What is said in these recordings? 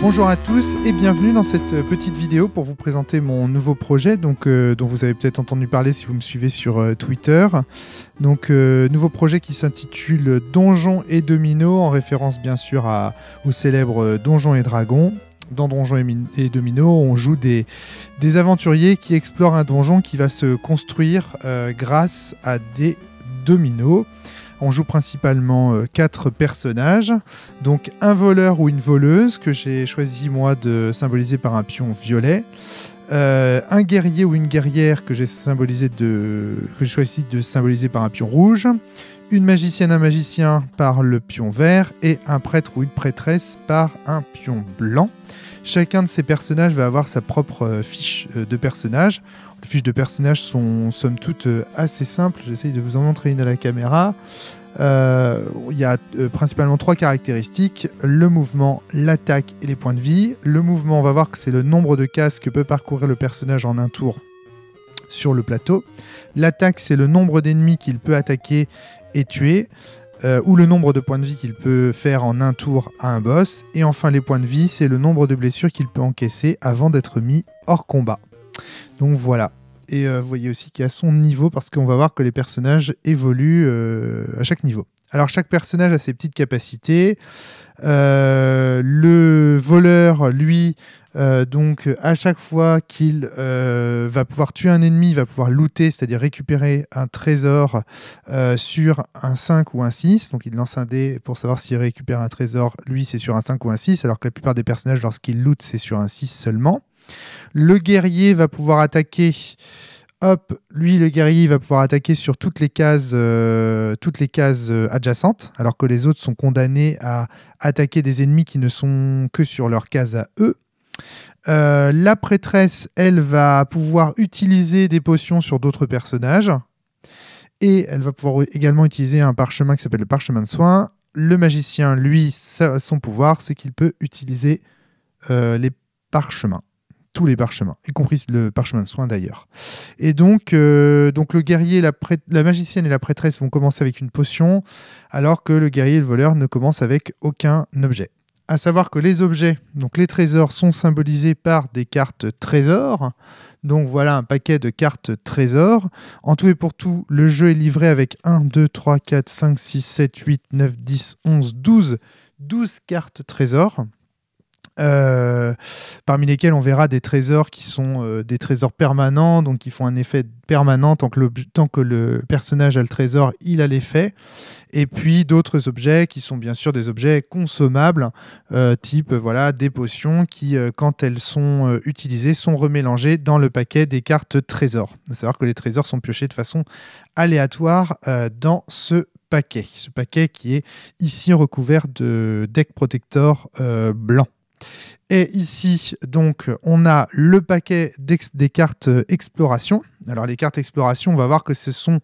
Bonjour à tous et bienvenue dans cette petite vidéo pour vous présenter mon nouveau projet dont vous avez peut-être entendu parler si vous me suivez sur Twitter. Nouveau projet qui s'intitule Donjons et Dominos, en référence bien sûr au célèbre Donjons et Dragons. Dans Donjons et Dominos, on joue des aventuriers qui explorent un donjon qui va se construire grâce à des dominos. On joue principalement 4 personnages, donc un voleur ou une voleuse que j'ai choisi moi de symboliser par un pion violet, un guerrier ou une guerrière que j'ai choisi de symboliser par un pion rouge, une magicienne, un magicien par le pion vert et un prêtre ou une prêtresse par un pion blanc. Chacun de ces personnages va avoir sa propre fiche de personnage. Les fiches de personnages sont somme toute assez simples. J'essaye de vous en montrer une à la caméra. Il y a principalement 3 caractéristiques: le mouvement, l'attaque et les points de vie. Le mouvement, on va voir que c'est le nombre de cases que peut parcourir le personnage en un tour sur le plateau. L'attaque, c'est le nombre d'ennemis qu'il peut attaquer et tuer, ou le nombre de points de vie qu'il peut faire en un tour à un boss. Et enfin, les points de vie, c'est le nombre de blessures qu'il peut encaisser avant d'être mis hors combat. Donc voilà. Et vous voyez aussi qu'il y a son niveau, parce qu'on va voir que les personnages évoluent à chaque niveau. Alors chaque personnage a ses petites capacités. Le voleur, lui, donc à chaque fois qu'il va pouvoir tuer un ennemi, il va pouvoir looter, c'est-à-dire récupérer un trésor sur un 5 ou un 6. Donc il lance un dé pour savoir s'il récupère un trésor. Lui, c'est sur un 5 ou un 6, alors que la plupart des personnages, lorsqu'ils lootent, c'est sur un 6 seulement. Le guerrier va pouvoir attaquer. Hop, lui, le guerrier, il va pouvoir attaquer sur toutes les cases adjacentes, alors que les autres sont condamnés à attaquer des ennemis qui ne sont que sur leur case à eux. La prêtresse, elle, va pouvoir utiliser des potions sur d'autres personnages. Et elle va pouvoir également utiliser un parchemin qui s'appelle le parchemin de soin. Le magicien, lui, son pouvoir, c'est qu'il peut utiliser les parchemins. Tous les parchemins, y compris le parchemin de soin d'ailleurs. Et donc le guerrier, la magicienne et la prêtresse vont commencer avec une potion, alors que le guerrier et le voleur ne commencent avec aucun objet. À savoir que les objets, donc les trésors, sont symbolisés par des cartes trésors. Donc voilà un paquet de cartes trésors. En tout et pour tout, le jeu est livré avec 1, 2, 3, 4, 5, 6, 7, 8, 9, 10, 11, 12 cartes trésors. Parmi lesquels on verra des trésors qui sont des trésors permanents, donc qui font un effet permanent tant que le personnage a le trésor, il a l'effet. Et puis d'autres objets qui sont bien sûr des objets consommables, type voilà, des potions qui, quand elles sont utilisées, sont remélangées dans le paquet des cartes trésors. À savoir que les trésors sont piochés de façon aléatoire dans ce paquet qui est ici recouvert de deck protector blanc. Et ici, donc, on a le paquet des cartes exploration. Alors, les cartes exploration, on va voir que ce sont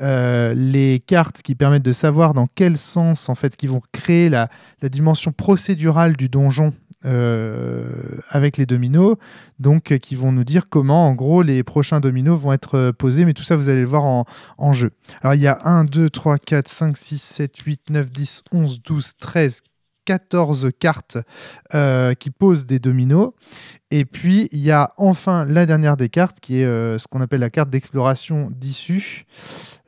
les cartes qui permettent de savoir dans quel sens, en fait, qui vont créer la dimension procédurale du donjon avec les dominos. Donc, qui vont nous dire comment, en gros, les prochains dominos vont être posés. Mais tout ça, vous allez le voir en jeu. Alors, il y a 1, 2, 3, 4, 5, 6, 7, 8, 9, 10, 11, 12, 13, 14 cartes qui posent des dominos. Et puis, il y a enfin la dernière des cartes, qui est ce qu'on appelle la carte d'exploration d'issue.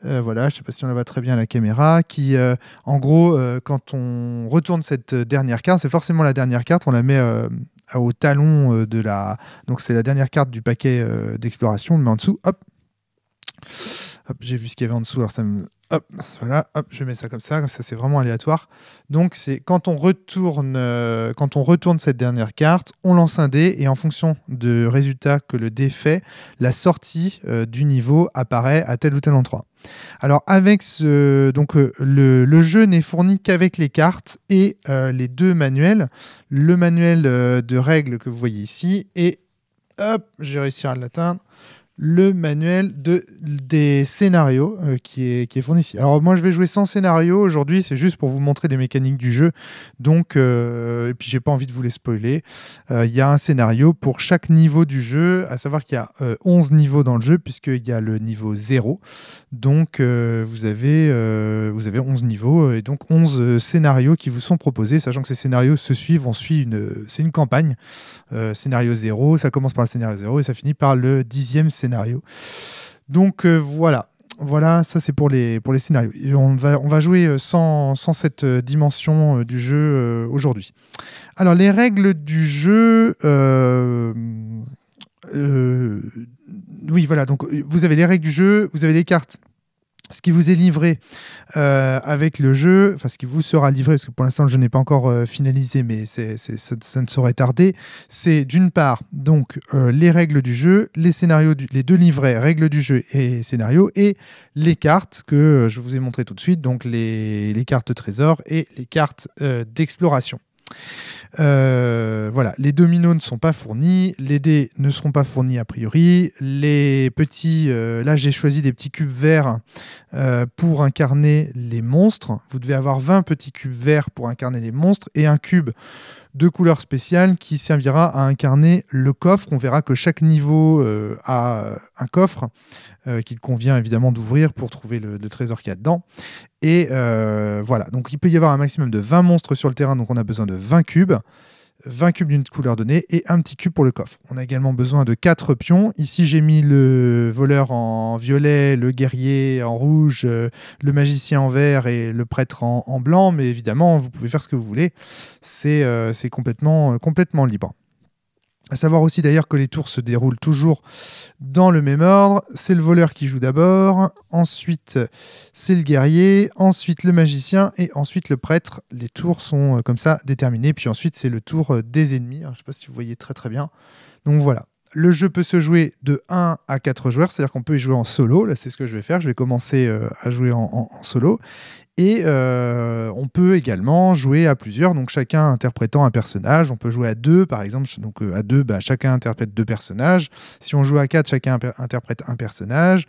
Voilà, je ne sais pas si on la voit très bien à la caméra, qui, en gros, quand on retourne cette dernière carte, c'est forcément la dernière carte, on la met au talon de la... Donc, c'est la dernière carte du paquet d'exploration, on le met en dessous, hop. Hop, j'ai vu ce qu'il y avait en dessous, alors ça me... Hop, voilà, hop, je mets ça comme ça c'est vraiment aléatoire. Donc c'est quand on retourne cette dernière carte, on lance un dé et en fonction du résultat que le dé fait, la sortie du niveau apparaît à tel ou tel endroit. Alors avec le jeu n'est fourni qu'avec les cartes et les 2 manuels. Le manuel de règles que vous voyez ici et hop, j'ai réussi à l'atteindre. le manuel des scénarios qui est fourni ici. Alors moi je vais jouer sans scénario aujourd'hui, c'est juste pour vous montrer des mécaniques du jeu, donc et puis j'ai pas envie de vous les spoiler. Il y a un scénario pour chaque niveau du jeu, à savoir qu'il y a 11 niveaux dans le jeu, puisqu'il y a le niveau 0, donc vous avez 11 niveaux, et donc 11 scénarios qui vous sont proposés, sachant que ces scénarios se suivent, c'est une campagne, scénario 0, ça commence par le scénario 0 et ça finit par le 10e scénario. Donc voilà, ça c'est pour les scénarios. Et on va jouer sans cette dimension du jeu aujourd'hui. Alors les règles du jeu, oui voilà, donc vous avez les règles du jeu, vous avez les cartes. Ce qui vous est livré avec le jeu, enfin ce qui vous sera livré, parce que pour l'instant le jeu n'est pas encore finalisé, mais ça ne saurait tarder, c'est d'une part donc les règles du jeu, les scénarios, les deux livrets, règles du jeu et scénarios, et les cartes que je vous ai montrées tout de suite, donc les cartes trésors et les cartes d'exploration. Voilà, les dominos ne sont pas fournis, les dés ne seront pas fournis a priori, les petits, là j'ai choisi des petits cubes verts pour incarner les monstres. Vous devez avoir 20 petits cubes verts pour incarner les monstres et un cube de couleur spéciale qui servira à incarner le coffre. On verra que chaque niveau a un coffre qu'il convient évidemment d'ouvrir pour trouver le trésor qu'il y a dedans. Et voilà, donc il peut y avoir un maximum de 20 monstres sur le terrain, donc on a besoin de 20 cubes d'une couleur donnée et un petit cube pour le coffre. On a également besoin de 4 pions. Ici, j'ai mis le voleur en violet, le guerrier en rouge, le magicien en vert et le prêtre en blanc, mais évidemment, vous pouvez faire ce que vous voulez. C'est complètement libre. À savoir aussi d'ailleurs que les tours se déroulent toujours dans le même ordre. C'est le voleur qui joue d'abord, ensuite c'est le guerrier, ensuite le magicien et ensuite le prêtre. Les tours sont comme ça déterminés. Puis ensuite c'est le tour des ennemis. Alors, je ne sais pas si vous voyez très très bien. Donc voilà. Le jeu peut se jouer de 1 à 4 joueurs, c'est-à-dire qu'on peut y jouer en solo. Là, c'est ce que je vais faire. Je vais commencer à jouer en solo. Et on peut également jouer à plusieurs, donc chacun interprétant un personnage. On peut jouer à 2, par exemple. Donc à 2, chacun interprète 2 personnages. Si on joue à 4, chacun interprète un personnage.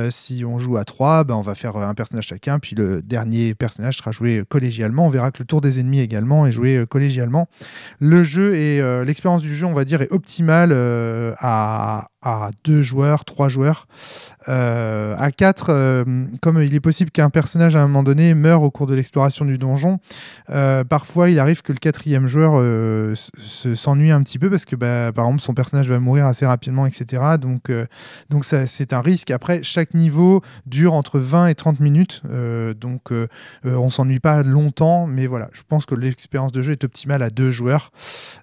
Si on joue à 3, on va faire un personnage chacun. Puis le dernier personnage sera joué collégialement. On verra que le tour des ennemis également est joué collégialement. Le jeu et l'expérience du jeu, on va dire, est optimale à 2 joueurs, 3 joueurs. À 4, comme il est possible qu'un personnage à un moment donné meure au cours de l'exploration du donjon, parfois il arrive que le 4e joueur s'ennuie un petit peu parce que par exemple son personnage va mourir assez rapidement, etc. Donc ça, c'est un risque. Après, chaque niveau dure entre 20 et 30 minutes, donc on s'ennuie pas longtemps, mais voilà, je pense que l'expérience de jeu est optimale à 2 joueurs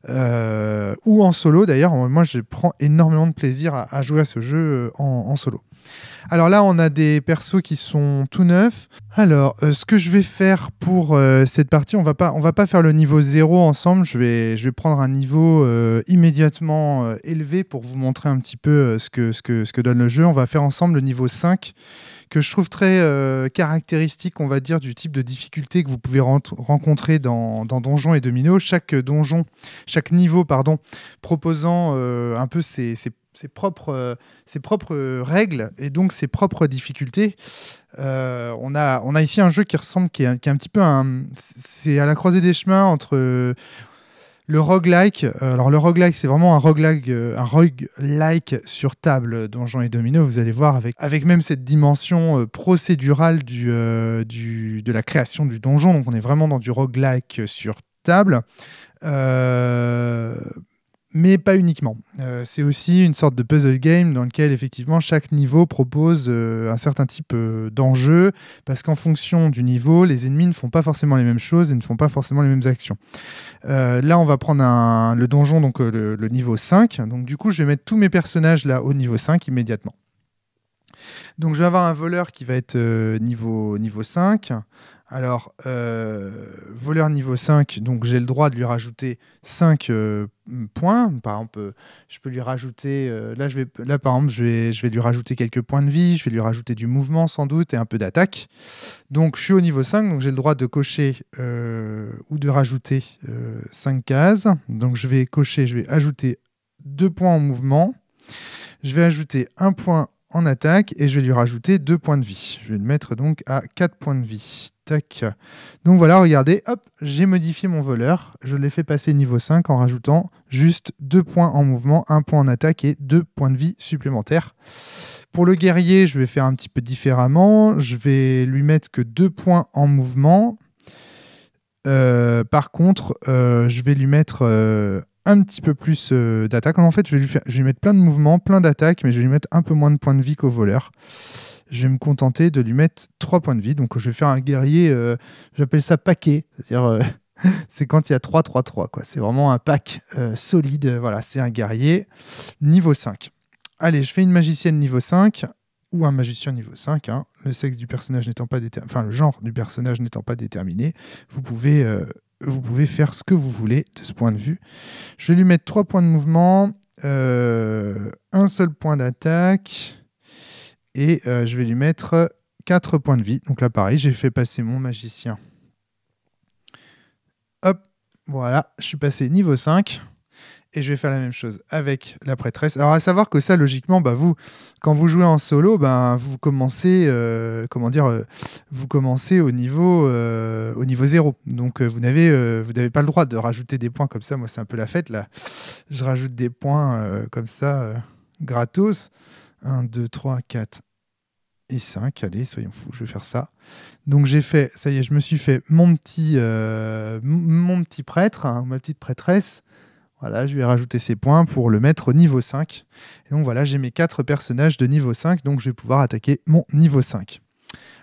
ou en solo. D'ailleurs, moi je prends énormément de plaisir à jouer à ce jeu en solo. Alors là, on a des persos qui sont tout neufs. Alors, ce que je vais faire pour cette partie, on va pas faire le niveau 0 ensemble. Je vais prendre un niveau immédiatement élevé pour vous montrer un petit peu ce que donne le jeu. On va faire ensemble le niveau 5, que je trouve très caractéristique, on va dire, du type de difficulté que vous pouvez rencontrer dans Donjons et Dominos. Chaque niveau, proposant un peu ses propres règles et donc ses propres difficultés. On a ici un jeu qui est un petit peu c'est à la croisée des chemins entre le roguelike. Alors le roguelike, c'est vraiment un roguelike sur table, Donjons et Dominos, vous allez voir, avec même cette dimension procédurale de la création du donjon. Donc on est vraiment dans du roguelike sur table. Mais pas uniquement. C'est aussi une sorte de puzzle game dans lequel effectivement chaque niveau propose un certain type d'enjeu, parce qu'en fonction du niveau, les ennemis ne font pas forcément les mêmes choses et ne font pas forcément les mêmes actions. Là, on va prendre le donjon, donc le niveau 5. Donc du coup, je vais mettre tous mes personnages là au niveau 5 immédiatement. Donc je vais avoir un voleur qui va être niveau 5. Alors, voleur niveau 5, donc j'ai le droit de lui rajouter 5 points. Par exemple, je peux lui rajouter... par exemple, je vais lui rajouter quelques points de vie, je vais lui rajouter du mouvement sans doute et un peu d'attaque. Donc, je suis au niveau 5, donc j'ai le droit de cocher ou de rajouter 5 cases. Donc, je vais ajouter 2 points en mouvement. Je vais ajouter un point en attaque et je vais lui rajouter 2 points de vie. Je vais le mettre donc à 4 points de vie. Tac. Donc voilà, regardez, hop, j'ai modifié mon voleur. Je l'ai fait passer niveau 5 en rajoutant juste 2 points en mouvement, 1 point en attaque et 2 points de vie supplémentaires. Pour le guerrier, je vais faire un petit peu différemment. Je vais lui mettre que 2 points en mouvement. Par contre, je vais lui mettre un petit peu plus d'attaque. En fait, je vais lui mettre plein de mouvements, plein d'attaques, mais je vais lui mettre un peu moins de points de vie qu'au voleur. Je vais me contenter de lui mettre 3 points de vie. Donc, je vais faire un guerrier, j'appelle ça paquet. C'est-à-dire, c'est quand il y a 3-3-3, quoi. C'est vraiment un pack solide. Voilà, c'est un guerrier niveau 5. Allez, je fais une magicienne niveau 5 ou un magicien niveau 5. Hein. Le sexe du personnage n'étant pas déterminé, enfin, le genre du personnage n'étant pas déterminé, vous pouvez faire ce que vous voulez de ce point de vue. Je vais lui mettre 3 points de mouvement, un seul point d'attaque. Et je vais lui mettre 4 points de vie. Donc là, pareil, j'ai fait passer mon magicien. Hop, voilà, je suis passé niveau 5. Et je vais faire la même chose avec la prêtresse. Alors, à savoir que ça, logiquement, bah, vous, quand vous jouez en solo, bah, vous commencez, vous commencez au niveau 0. Donc, vous n'avez pas le droit de rajouter des points comme ça. Moi, c'est un peu la fête, là. Je rajoute des points comme ça, gratos. 1, 2, 3, 4 et 5. Allez, soyons fous, je vais faire ça. Donc j'ai fait, ça y est, je me suis fait mon petit prêtre, hein, ma petite prêtresse. Voilà, je vais rajouter ces points pour le mettre au niveau 5. Et donc voilà, j'ai mes 4 personnages de niveau 5, donc je vais pouvoir attaquer mon niveau 5.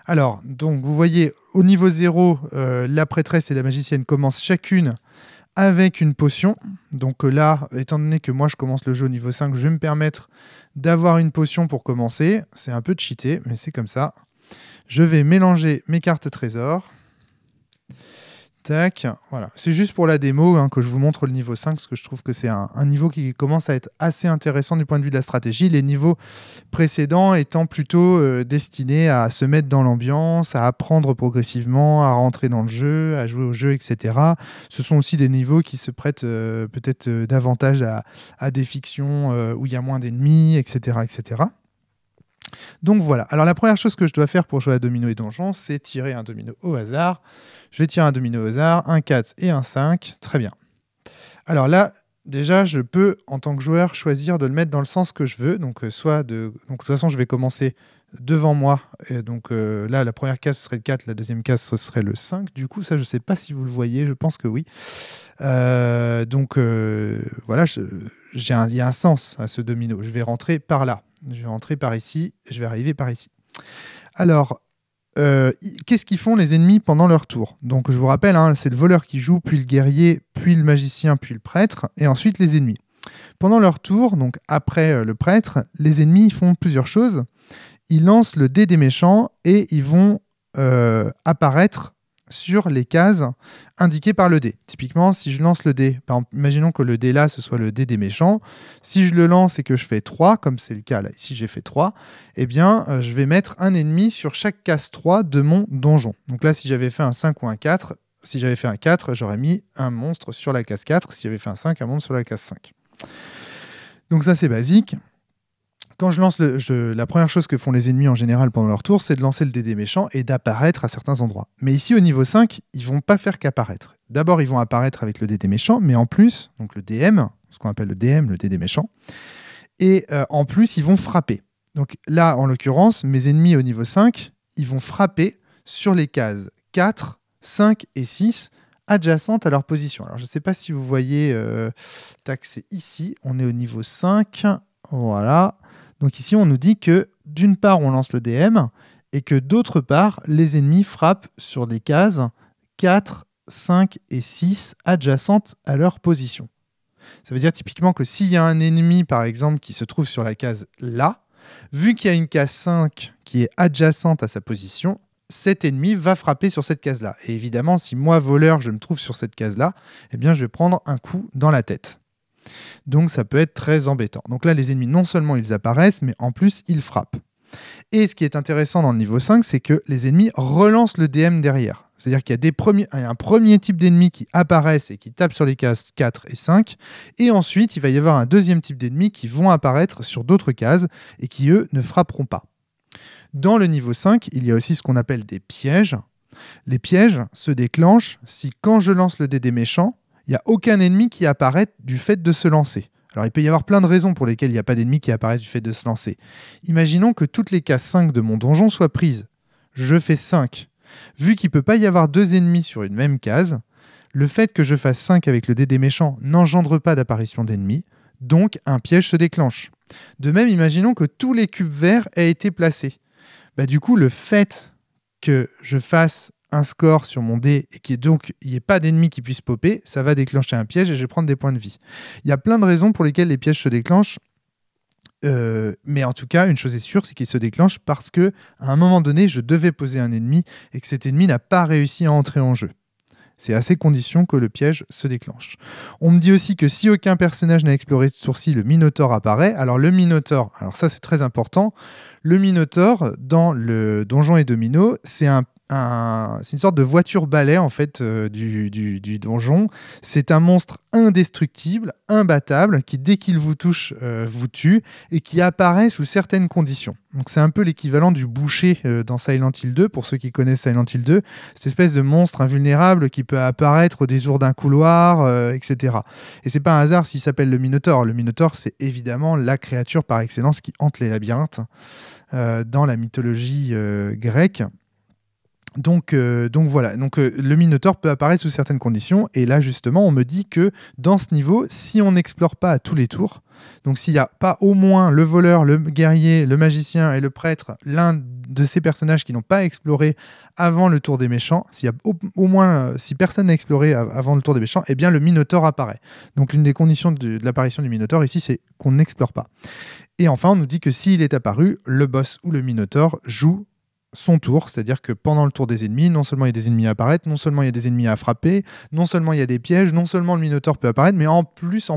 Alors, donc vous voyez, au niveau 0, la prêtresse et la magicienne commencent chacune avec une potion. Donc là, étant donné que moi je commence le jeu au niveau 5, je vais me permettre d'avoir une potion pour commencer. C'est un peu cheaté, mais c'est comme ça. Je vais mélanger mes cartes trésors. Tac, voilà. C'est juste pour la démo hein, que je vous montre le niveau 5, parce que je trouve que c'est un niveau qui commence à être assez intéressant du point de vue de la stratégie. Les niveaux précédents étant plutôt destinés à se mettre dans l'ambiance, à apprendre progressivement, à rentrer dans le jeu, à jouer au jeu, etc. Ce sont aussi des niveaux qui se prêtent peut-être davantage à des fictions où il y a moins d'ennemis, etc., etc. Donc voilà, alors la première chose que je dois faire pour jouer à Domino et Donjon, c'est tirer un domino au hasard. Je vais tirer un domino au hasard, un 4 et un 5, très bien. Alors là, déjà, je peux, en tant que joueur, choisir de le mettre dans le sens que je veux. Donc, de toute façon, je vais commencer devant moi. Et donc là, la première case, ce serait le 4, la deuxième case, ce serait le 5. Du coup, ça, je ne sais pas si vous le voyez, je pense que oui. Voilà, il y a un sens à ce domino. Je vais rentrer par là. Je vais rentrer par ici, je vais arriver par ici. Alors, qu'est-ce qu'ils font les ennemis pendant leur tour? Donc je vous rappelle, hein, c'est le voleur qui joue, puis le guerrier, puis le magicien, puis le prêtre, et ensuite les ennemis. Pendant leur tour, donc après le prêtre, les ennemis font plusieurs choses. Ils lancent le dé des méchants et ils vont apparaître sur les cases indiquées par le dé. Typiquement, si je lance le dé, par exemple, imaginons que le dé là, ce soit le dé des méchants. Si je le lance et que je fais 3, comme c'est le cas là, ici j'ai fait 3, eh bien, je vais mettre un ennemi sur chaque case 3 de mon donjon. Donc là, si j'avais fait un 5 ou un 4, si j'avais fait un 4, j'aurais mis un monstre sur la case 4. Si j'avais fait un 5, un monstre sur la case 5. Donc ça, c'est basique. Quand je lance la première chose que font les ennemis en général pendant leur tour, c'est de lancer le dé des méchants et d'apparaître à certains endroits. Mais ici, au niveau 5, ils vont pas faire qu'apparaître. D'abord, ils vont apparaître avec le dé des méchants, mais en plus, donc le DM, ce qu'on appelle le DM, le dé des méchants, et en plus, ils vont frapper. Donc là, en l'occurrence, mes ennemis au niveau 5, ils vont frapper sur les cases 4, 5 et 6, adjacentes à leur position. Alors, je ne sais pas si vous voyez, tac, c'est ici, on est au niveau 5, voilà. Donc ici, on nous dit que d'une part, on lance le DM et que d'autre part, les ennemis frappent sur les cases 4, 5 et 6 adjacentes à leur position. Ça veut dire typiquement que s'il y a un ennemi, par exemple, qui se trouve sur la case là, vu qu'il y a une case 5 qui est adjacente à sa position, cet ennemi va frapper sur cette case-là. Et évidemment, si moi, voleur, je me trouve sur cette case-là, eh bien, je vais prendre un coup dans la tête. Donc ça peut être très embêtant. Donc là, les ennemis, non seulement ils apparaissent, mais en plus, ils frappent. Et ce qui est intéressant dans le niveau 5, c'est que les ennemis relancent le DM derrière. C'est-à-dire qu'il y a un premier type d'ennemis qui apparaissent et qui tapent sur les cases 4 et 5, et ensuite il va y avoir un deuxième type d'ennemis qui vont apparaître sur d'autres cases et qui, eux, ne frapperont pas. Dans le niveau 5, il y a aussi ce qu'on appelle des pièges. Les pièges se déclenchent si, quand je lance le dé des méchants, il n'y a aucun ennemi qui apparaît du fait de se lancer. Alors, il peut y avoir plein de raisons pour lesquelles il n'y a pas d'ennemis qui apparaissent du fait de se lancer. Imaginons que toutes les cases 5 de mon donjon soient prises. Je fais 5. Vu qu'il ne peut pas y avoir deux ennemis sur une même case, le fait que je fasse 5 avec le dé des méchants n'engendre pas d'apparition d'ennemis, donc un piège se déclenche. De même, imaginons que tous les cubes verts aient été placés. Du coup, le fait que je fasse un score sur mon dé et qu'il n'y ait pas d'ennemis qui puissent popper, ça va déclencher un piège et je vais prendre des points de vie. Il y a plein de raisons pour lesquelles les pièges se déclenchent, mais en tout cas, une chose est sûre, c'est qu'ils se déclenchent parce que à un moment donné, je devais poser un ennemi et que cet ennemi n'a pas réussi à entrer en jeu. C'est à ces conditions que le piège se déclenche. On me dit aussi que si aucun personnage n'a exploré ce tour-ci, le Minotaure apparaît. Alors le Minotaure, alors ça c'est très important, le Minotaure dans le Donjons et Dominos, c'est une sorte de voiture-balai en fait du donjon. C'est un monstre indestructible, imbattable, qui dès qu'il vous touche, vous tue, et qui apparaît sous certaines conditions. Donc c'est un peu l'équivalent du boucher dans Silent Hill 2, pour ceux qui connaissent Silent Hill 2, cette espèce de monstre invulnérable qui peut apparaître au détour d'un couloir, etc. Et c'est pas un hasard s'il s'appelle le Minotaure. Le Minotaure, c'est évidemment la créature par excellence qui hante les labyrinthes dans la mythologie grecque. Donc voilà, le Minotaure peut apparaître sous certaines conditions, et là justement on me dit que dans ce niveau, si on n'explore pas à tous les tours, donc s'il n'y a pas au moins le voleur, le guerrier, le magicien et le prêtre, l'un de ces personnages qui n'ont pas exploré avant le tour des méchants, s'il y a au moins, si personne n'a exploré avant le tour des méchants, eh bien le Minotaure apparaît. Donc l'une des conditions de l'apparition du Minotaure ici, c'est qu'on n'explore pas. Et enfin on nous dit que s'il est apparu, le boss ou le Minotaure joue son tour, c'est-à-dire que pendant le tour des ennemis, non seulement il y a des ennemis à apparaître, non seulement il y a des ennemis à frapper, non seulement il y a des pièges, non seulement le Minotaure peut apparaître, mais en plus,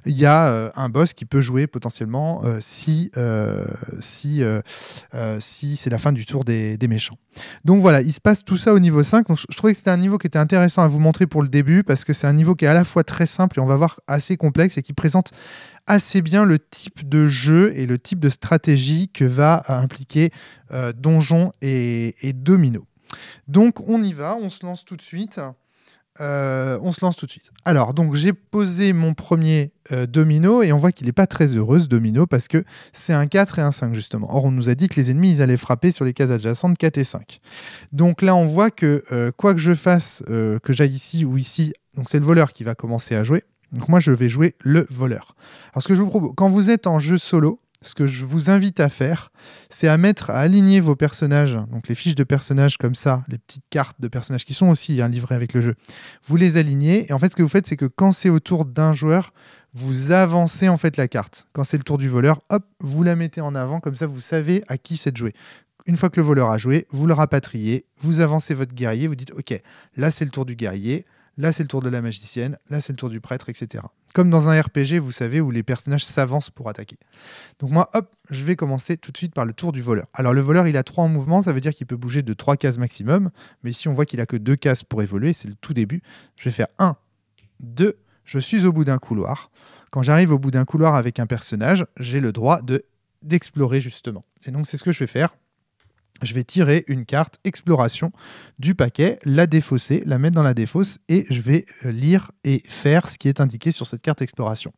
il y a un boss qui peut jouer potentiellement si c'est la fin du tour des méchants. Donc voilà, il se passe tout ça au niveau 5. Donc je trouvais que c'était un niveau qui était intéressant à vous montrer pour le début, parce que c'est un niveau qui est à la fois très simple et on va voir assez complexe, et qui présente assez bien le type de jeu et le type de stratégie que va impliquer Donjons et Dominos. Donc on y va, on se lance tout de suite. Alors, donc j'ai posé mon premier domino, et on voit qu'il n'est pas très heureux ce domino, parce que c'est un 4 et un 5 justement. Or on nous a dit que les ennemis ils allaient frapper sur les cases adjacentes 4 et 5. Donc là on voit que quoi que je fasse, que j'aille ici ou ici, donc c'est le voleur qui va commencer à jouer. Donc moi je vais jouer le voleur. Alors ce que je vous propose, quand vous êtes en jeu solo, ce que je vous invite à faire, c'est à aligner vos personnages, donc les fiches de personnages comme ça, les petites cartes de personnages qui sont aussi livrées avec le jeu. Vous les alignez, et en fait ce que vous faites, c'est que quand c'est au tour d'un joueur, vous avancez en fait la carte. Quand c'est le tour du voleur, hop, vous la mettez en avant, comme ça vous savez à qui c'est de jouer. Une fois que le voleur a joué, vous le rapatriez, vous avancez votre guerrier, vous dites ok, là c'est le tour du guerrier, là c'est le tour de la magicienne, là c'est le tour du prêtre, etc. Comme dans un RPG, vous savez, où les personnages s'avancent pour attaquer. Donc moi, hop, je vais commencer tout de suite par le tour du voleur. Alors le voleur, il a 3 en mouvement, ça veut dire qu'il peut bouger de 3 cases maximum, mais ici on voit qu'il a que 2 cases pour évoluer, c'est le tout début. Je vais faire 1, 2, je suis au bout d'un couloir. Quand j'arrive au bout d'un couloir avec un personnage, j'ai le droit d'explorer justement. Et donc c'est ce que je vais faire. Je vais tirer une carte exploration du paquet, la défausser, la mettre dans la défausse, et je vais lire et faire ce qui est indiqué sur cette carte exploration.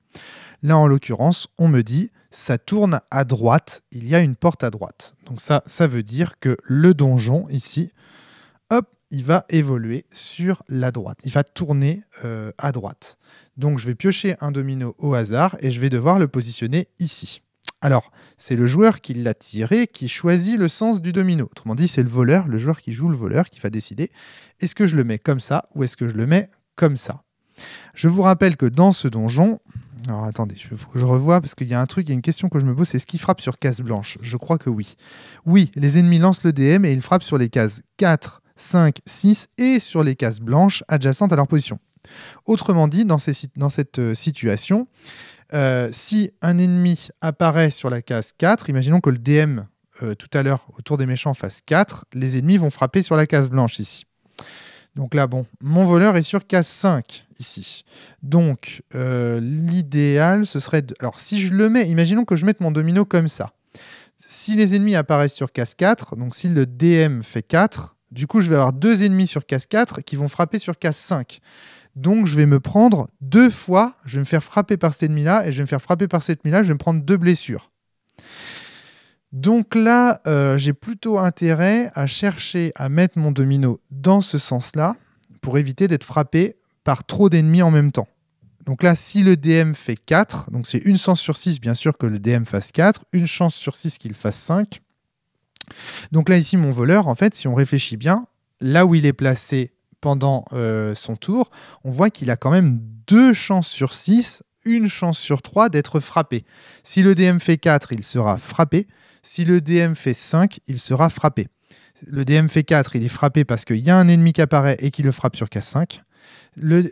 Là, en l'occurrence, on me dit ça tourne à droite, il y a une porte à droite. Donc ça veut dire que le donjon, ici, hop, il va évoluer sur la droite. Il va tourner à droite. Donc je vais piocher un domino au hasard et je vais devoir le positionner ici. Alors, c'est le joueur qui l'a tiré qui choisit le sens du domino. Autrement dit, c'est le voleur, le joueur qui joue le voleur, qui va décider est-ce que je le mets comme ça ou est-ce que je le mets comme ça. Je vous rappelle que dans ce donjon... Alors attendez, il faut que je revoie parce qu'il y a un truc, il y a une question que je me pose, c'est est-ce qu'il frappe sur case blanche? Je crois que oui. Oui, les ennemis lancent le DM et ils frappent sur les cases 4, 5, 6 et sur les cases blanches adjacentes à leur position. Autrement dit, dans cette situation... si un ennemi apparaît sur la case 4, imaginons que le DM tout à l'heure au tour des méchants fasse 4, les ennemis vont frapper sur la case blanche ici. Donc là, bon, mon voleur est sur case 5 ici. Donc, l'idéal, ce serait... Alors, si je le mets, imaginons que je mette mon domino comme ça. Si les ennemis apparaissent sur case 4, donc si le DM fait 4, du coup, je vais avoir 2 ennemis sur case 4 qui vont frapper sur case 5. Donc, je vais me prendre 2 fois, je vais me faire frapper par cet ennemi-là, et je vais me faire frapper par cet ennemi-là, je vais me prendre 2 blessures. Donc là, j'ai plutôt intérêt à chercher à mettre mon domino dans ce sens-là pour éviter d'être frappé par trop d'ennemis en même temps. Donc là, si le DM fait 4, donc c'est une chance sur 6, bien sûr, que le DM fasse 4, une chance sur 6 qu'il fasse 5. Donc là, ici, mon voleur, en fait, si on réfléchit bien, là où il est placé pendant son tour, on voit qu'il a quand même 2 chances sur 6, une chance sur 3 d'être frappé. Si le DM fait 4, il sera frappé. Si le DM fait 5, il sera frappé. Le DM fait 4, il est frappé parce qu'il y a un ennemi qui apparaît et qui le frappe sur case 5.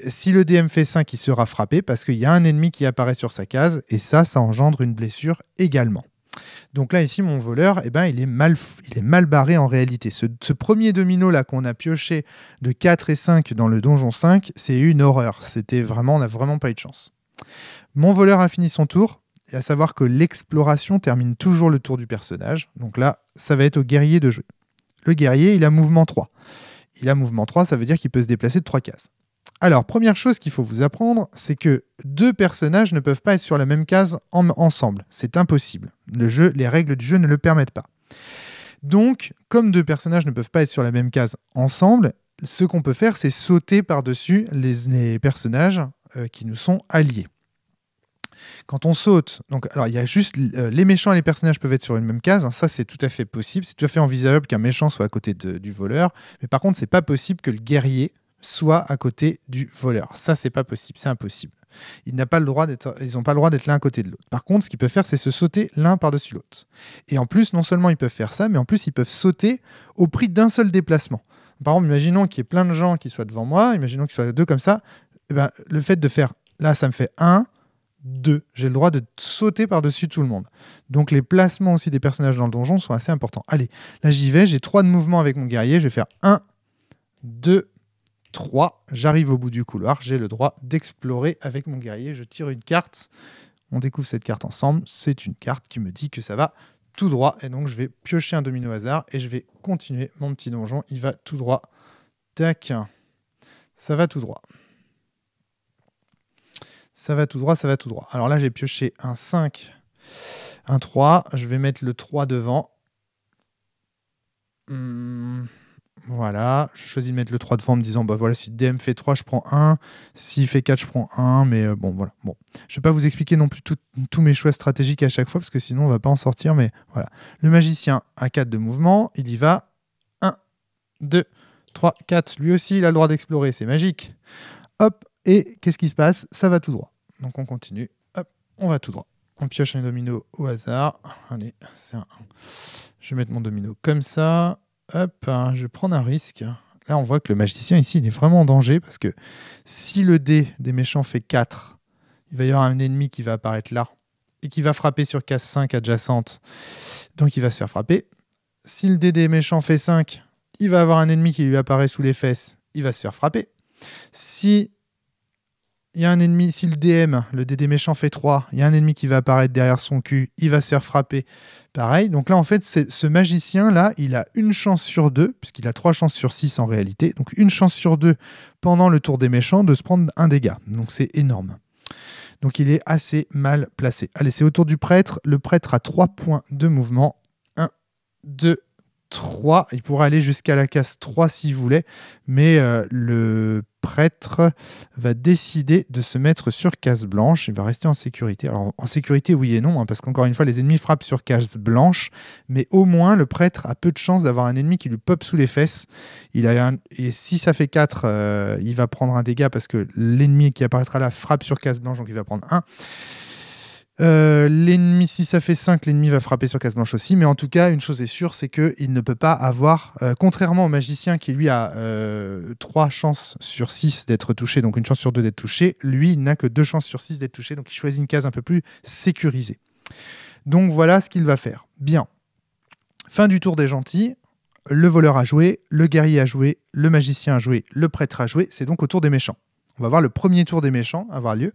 Si le DM fait 5, il sera frappé parce qu'il y a un ennemi qui apparaît sur sa case et ça engendre une blessure également. Donc là, ici, mon voleur, eh ben, il est mal barré en réalité. Ce premier domino là qu'on a pioché de 4 et 5 dans le donjon 5, c'est une horreur. On n'a vraiment pas eu de chance. Mon voleur a fini son tour. Et à savoir que l'exploration termine toujours le tour du personnage. Donc là, ça va être au guerrier de jouer. Le guerrier, il a mouvement 3. Il a mouvement 3, ça veut dire qu'il peut se déplacer de 3 cases. Alors, première chose qu'il faut vous apprendre, c'est que 2 personnages ne peuvent pas être sur la même case ensemble. C'est impossible. Les règles du jeu ne le permettent pas. Donc, comme 2 personnages ne peuvent pas être sur la même case ensemble, ce qu'on peut faire, c'est sauter par-dessus les personnages qui nous sont alliés. Quand on saute, alors il y a juste les méchants et les personnages peuvent être sur une même case, hein, ça c'est tout à fait possible, c'est tout à fait envisageable qu'un méchant soit à côté du voleur, mais par contre c'est pas possible que le guerrier soit à côté du voleur. Ça c'est pas possible, c'est impossible. Ils n'ont pas le droit d'être l'un à côté de l'autre. Par contre, ce qu'ils peuvent faire, c'est se sauter l'un par-dessus l'autre. Et en plus, non seulement ils peuvent faire ça, mais en plus ils peuvent sauter au prix d'un seul déplacement. Par exemple, imaginons qu'il y ait plein de gens qui soient devant moi, imaginons qu'ils soient 2 comme ça, et ben, le fait de faire, là ça me fait 1, 2. J'ai le droit de sauter par-dessus tout le monde. Donc les placements aussi des personnages dans le donjon sont assez importants. Allez, là j'y vais, j'ai 3 de mouvement avec mon guerrier, je vais faire 1, 2, 3. J'arrive au bout du couloir, j'ai le droit d'explorer avec mon guerrier. Je tire une carte, on découvre cette carte ensemble. C'est une carte qui me dit que ça va tout droit. Et donc je vais piocher un domino au hasard et je vais continuer mon petit donjon. Il va tout droit. Tac. Ça va tout droit. Ça va tout droit, ça va tout droit. Alors là, j'ai pioché un 5, un 3. Je vais mettre le 3 devant. Voilà. Je choisis de mettre le 3 devant en me disant, bah voilà, si le DM fait 3, je prends 1. S'il fait 4, je prends 1. Mais bon, voilà. Bon. Je ne vais pas vous expliquer non plus tous mes choix stratégiques à chaque fois, parce que sinon, on ne va pas en sortir. Mais voilà. Le magicien a 4 de mouvement. Il y va. 1, 2, 3, 4. Lui aussi, il a le droit d'explorer. C'est magique. Hop. Et qu'est-ce qui se passe? Ça va tout droit. Donc on continue. Hop, on va tout droit. On pioche un domino au hasard. Allez, c'est un 1. Je vais mettre mon domino comme ça. Hop, je vais prendre un risque. Là, on voit que le magicien ici, il est vraiment en danger parce que si le dé des méchants fait 4, il va y avoir un ennemi qui va apparaître là et qui va frapper sur case 5 adjacente. Donc il va se faire frapper. Si le dé des méchants fait 5, il va avoir un ennemi qui lui apparaît sous les fesses. Il va se faire frapper. Si il y a un ennemi, si le DM, le dé des méchants fait 3, il y a un ennemi qui va apparaître derrière son cul, il va se faire frapper. Pareil. Donc là, en fait, ce magicien-là, il a une chance sur 2, puisqu'il a 3 chances sur 6 en réalité. Donc une chance sur 2 pendant le tour des méchants de se prendre un dégât. Donc c'est énorme. Donc il est assez mal placé. Allez, c'est au tour du prêtre. Le prêtre a 3 points de mouvement. 1, 2, 3. Il pourrait aller jusqu'à la case 3 s'il voulait, mais le prêtre va décider de se mettre sur case blanche. Il va rester en sécurité. Alors en sécurité, oui et non, hein, parce qu'encore une fois, les ennemis frappent sur case blanche, mais au moins le prêtre a peu de chances d'avoir un ennemi qui lui pop sous les fesses. Et si ça fait 4, il va prendre un dégât parce que l'ennemi qui apparaîtra là frappe sur case blanche, donc il va prendre 1. L'ennemi, si ça fait 5, l'ennemi va frapper sur case blanche aussi, mais en tout cas, une chose est sûre, c'est qu'il ne peut pas avoir, contrairement au magicien qui lui a 3 chances sur 6 d'être touché, donc une chance sur 2 d'être touché, lui, il n'a que 2 chances sur 6 d'être touché, donc il choisit une case un peu plus sécurisée. Donc voilà ce qu'il va faire. Bien. Fin du tour des gentils. le voleur a joué, le guerrier a joué, le magicien a joué, le prêtre a joué. C'est donc au tour des méchants. On va voir le premier tour des méchants avoir lieu.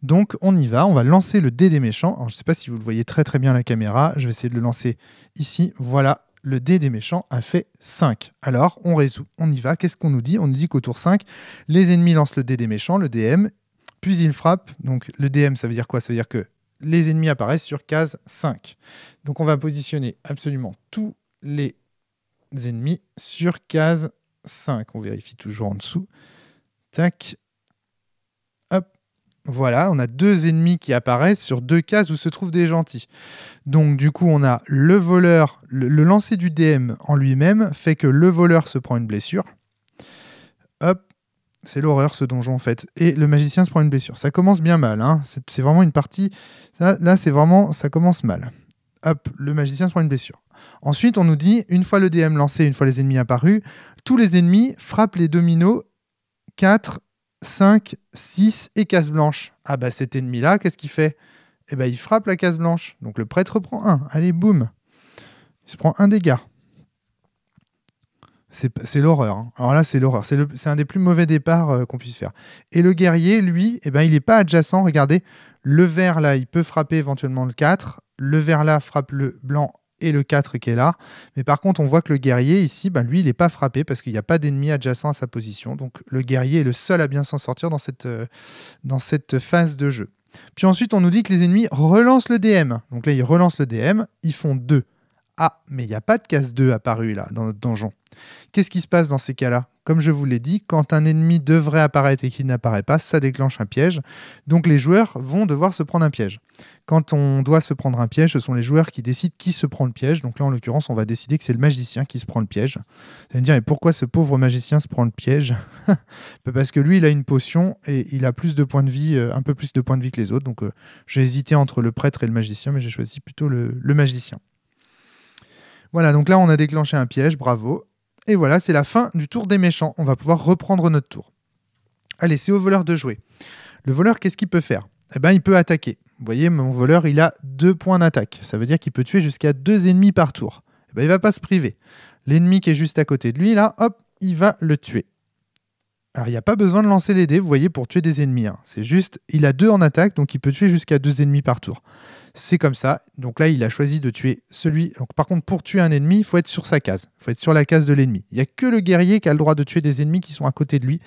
Donc on y va, on va lancer le dé des méchants. Alors, je ne sais pas si vous le voyez très très bien à la caméra. Je vais essayer de le lancer ici. Voilà, le dé des méchants a fait 5. Alors on résout, on y va. Qu'est-ce qu'on nous dit? On nous dit qu'au tour 5, les ennemis lancent le dé des méchants, le DM, puis ils frappent. Donc le DM, ça veut dire quoi? Ça veut dire que les ennemis apparaissent sur case 5. Donc on va positionner absolument tous les ennemis sur case 5. On vérifie toujours en dessous. Tac. Hop. Voilà, on a 2 ennemis qui apparaissent sur 2 cases où se trouvent des gentils. Donc du coup, on a le voleur, le lancer du DM en lui-même fait que le voleur se prend une blessure. Hop. C'est l'horreur ce donjon en fait. Et le magicien se prend une blessure. Ça commence bien mal. Hein. C'est vraiment une partie... Là c'est vraiment... Ça commence mal. Hop, le magicien se prend une blessure. Ensuite, on nous dit, une fois le DM lancé, une fois les ennemis apparus, tous les ennemis frappent les dominos 4, 5, 6 et case blanche. Ah bah cet ennemi-là, qu'est-ce qu'il fait? Eh bah il frappe la case blanche. Donc le prêtre prend 1. Allez, boum. Il se prend 1 dégât. C'est l'horreur. Hein. Alors là, c'est l'horreur. C'est un des plus mauvais départs qu'on puisse faire. Et le guerrier, lui, eh ben, il n'est pas adjacent. Regardez, le vert, là, il peut frapper éventuellement le 4. Le vert, là, frappe le blanc et le 4 qui est là. Mais par contre, on voit que le guerrier, ici, ben, lui, il n'est pas frappé parce qu'il n'y a pas d'ennemi adjacent à sa position. Donc, le guerrier est le seul à bien s'en sortir dans cette phase de jeu. Puis ensuite, on nous dit que les ennemis relancent le DM. Donc là, ils relancent le DM. Ils font 2. Ah, mais il n'y a pas de case 2 apparue, là, dans notre donjon. Qu'est-ce qui se passe dans ces cas-là? Comme je vous l'ai dit, quand un ennemi devrait apparaître et qu'il n'apparaît pas, ça déclenche un piège. Donc les joueurs vont devoir se prendre un piège. Quand on doit se prendre un piège, ce sont les joueurs qui décident qui se prend le piège. Donc là, en l'occurrence, on va décider que c'est le magicien qui se prend le piège. Vous allez me dire, mais pourquoi ce pauvre magicien se prend le piège? Parce que lui, il a une potion et il a plus de points de vie, un peu plus de points de vie que les autres. Donc j'ai hésité entre le prêtre et le magicien, mais j'ai choisi plutôt le magicien. Voilà, donc là, on a déclenché un piège, bravo. Et voilà, c'est la fin du tour des méchants. On va pouvoir reprendre notre tour. Allez, c'est au voleur de jouer. Le voleur, qu'est-ce qu'il peut faire? Eh bien, il peut attaquer. Vous voyez, mon voleur, il a 2 points d'attaque. Ça veut dire qu'il peut tuer jusqu'à 2 ennemis par tour. Eh bien, il ne va pas se priver. L'ennemi qui est juste à côté de lui, là, hop, il va le tuer. Alors, il n'y a pas besoin de lancer les dés, vous voyez, pour tuer des ennemis. Hein. C'est juste, il a 2 en attaque, donc il peut tuer jusqu'à 2 ennemis par tour. C'est comme ça. Donc là, il a choisi de tuer celui... Donc, par contre, pour tuer un ennemi, il faut être sur sa case. Il faut être sur la case de l'ennemi. Il n'y a que le guerrier qui a le droit de tuer des ennemis qui sont à côté de lui.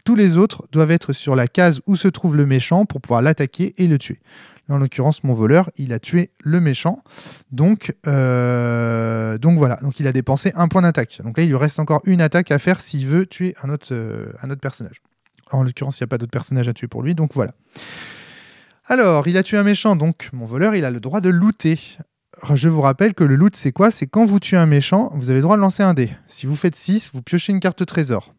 Tous les autres doivent être sur la case où se trouve le méchant pour pouvoir l'attaquer et le tuer. Là, en l'occurrence, mon voleur, il a tué le méchant. Donc voilà. Donc il a dépensé 1 point d'attaque. Donc là, il lui reste encore une attaque à faire s'il veut tuer un autre personnage. En l'occurrence, il n'y a pas d'autres personnages à tuer pour lui. Donc voilà. Alors, il a tué un méchant, donc mon voleur, il a le droit de looter. Je vous rappelle que le loot, c'est quoi? C'est quand vous tuez un méchant, vous avez le droit de lancer un dé. Si vous faites 6, vous piochez une carte trésor.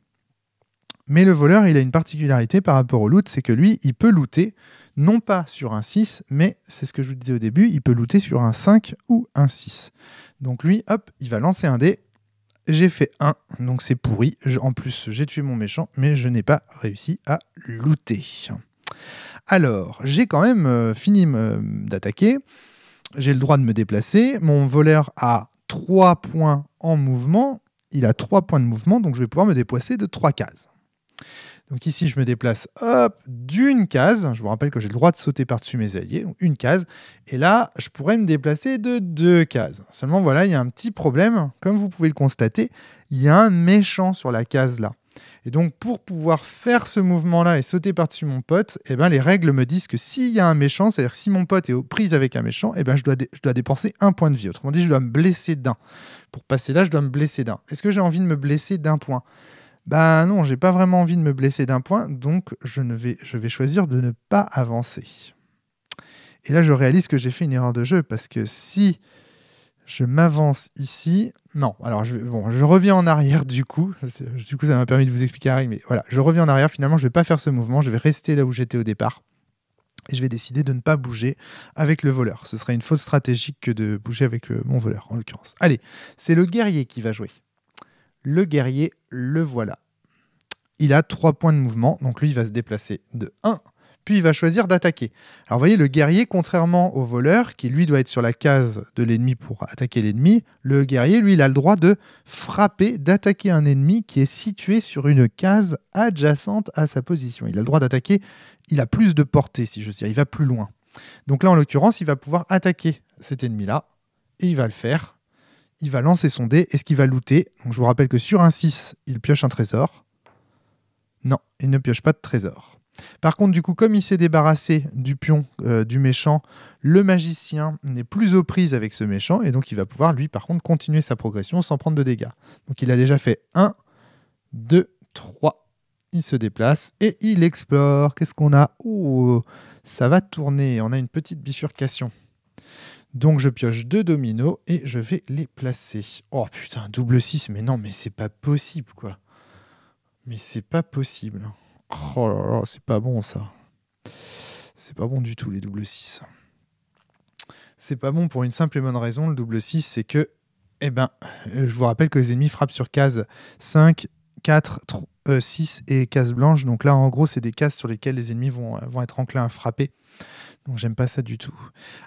Mais le voleur, il a une particularité par rapport au loot, c'est que lui, il peut looter, non pas sur un 6, mais c'est ce que je vous disais au début, il peut looter sur un 5 ou un 6. Donc lui, hop, il va lancer un dé. J'ai fait 1, donc c'est pourri. En plus, j'ai tué mon méchant, mais je n'ai pas réussi à looter. Alors, j'ai quand même fini d'attaquer. J'ai le droit de me déplacer. Mon voleur a 3 points en mouvement. Il a 3 points de mouvement, donc je vais pouvoir me déplacer de 3 cases. Donc ici, je me déplace d'une case. Je vous rappelle que j'ai le droit de sauter par-dessus mes alliés, donc une case. Et là, je pourrais me déplacer de 2 cases. Seulement, voilà, il y a un petit problème. Comme vous pouvez le constater, il y a un méchant sur la case là. Et donc, pour pouvoir faire ce mouvement-là et sauter par-dessus mon pote, eh ben, les règles me disent que s'il y a un méchant, c'est-à-dire que si mon pote est aux prises avec un méchant, eh ben, je dois dépenser 1 point de vie. Autrement dit, je dois me blesser d'1. Pour passer là, je dois me blesser d'1. Est-ce que j'ai envie de me blesser d'1 point? Ben non, j'ai pas vraiment envie de me blesser d'1 point, donc je vais choisir de ne pas avancer. Et là, je réalise que j'ai fait une erreur de jeu, parce que si je m'avance ici... Non, alors je reviens en arrière du coup. Du coup, ça m'a permis de vous expliquer la règle, mais voilà, je reviens en arrière. Finalement, je ne vais pas faire ce mouvement, je vais rester là où j'étais au départ. Et je vais décider de ne pas bouger avec le voleur. Ce serait une faute stratégique que de bouger avec mon voleur, en l'occurrence. Allez, c'est le guerrier qui va jouer. Le guerrier, le voilà. Il a 3 points de mouvement, donc lui, il va se déplacer de 1, Puis il va choisir d'attaquer. Alors vous voyez, le guerrier, contrairement au voleur, qui lui doit être sur la case de l'ennemi pour attaquer l'ennemi, le guerrier, lui, il a le droit de frapper, d'attaquer un ennemi qui est situé sur une case adjacente à sa position. Il a le droit d'attaquer, il a plus de portée, si je veux dire, il va plus loin. Donc là, en l'occurrence, il va pouvoir attaquer cet ennemi-là, et il va le faire. Il va lancer son dé, et ce qu'il va looter, donc je vous rappelle que sur un 6, il pioche un trésor. Non, il ne pioche pas de trésor. Par contre, du coup, comme il s'est débarrassé du pion du méchant, le magicien n'est plus aux prises avec ce méchant, et donc il va pouvoir, lui, par contre, continuer sa progression sans prendre de dégâts. Donc il a déjà fait 1, 2, 3. Il se déplace, et il explore. Qu'est-ce qu'on a? Oh, ça va tourner, on a une petite bifurcation. Donc je pioche 2 dominos, et je vais les placer. Oh putain, double 6, mais non, mais c'est pas possible, quoi. Mais c'est pas possible. Oh là là, c'est pas bon ça. C'est pas bon du tout les double 6. C'est pas bon pour une simple et bonne raison. Le double 6, c'est que, je vous rappelle que les ennemis frappent sur case 5, 4, 6 et case blanche. Donc là, en gros, c'est des cases sur lesquelles les ennemis vont être enclins à frapper. Donc j'aime pas ça du tout.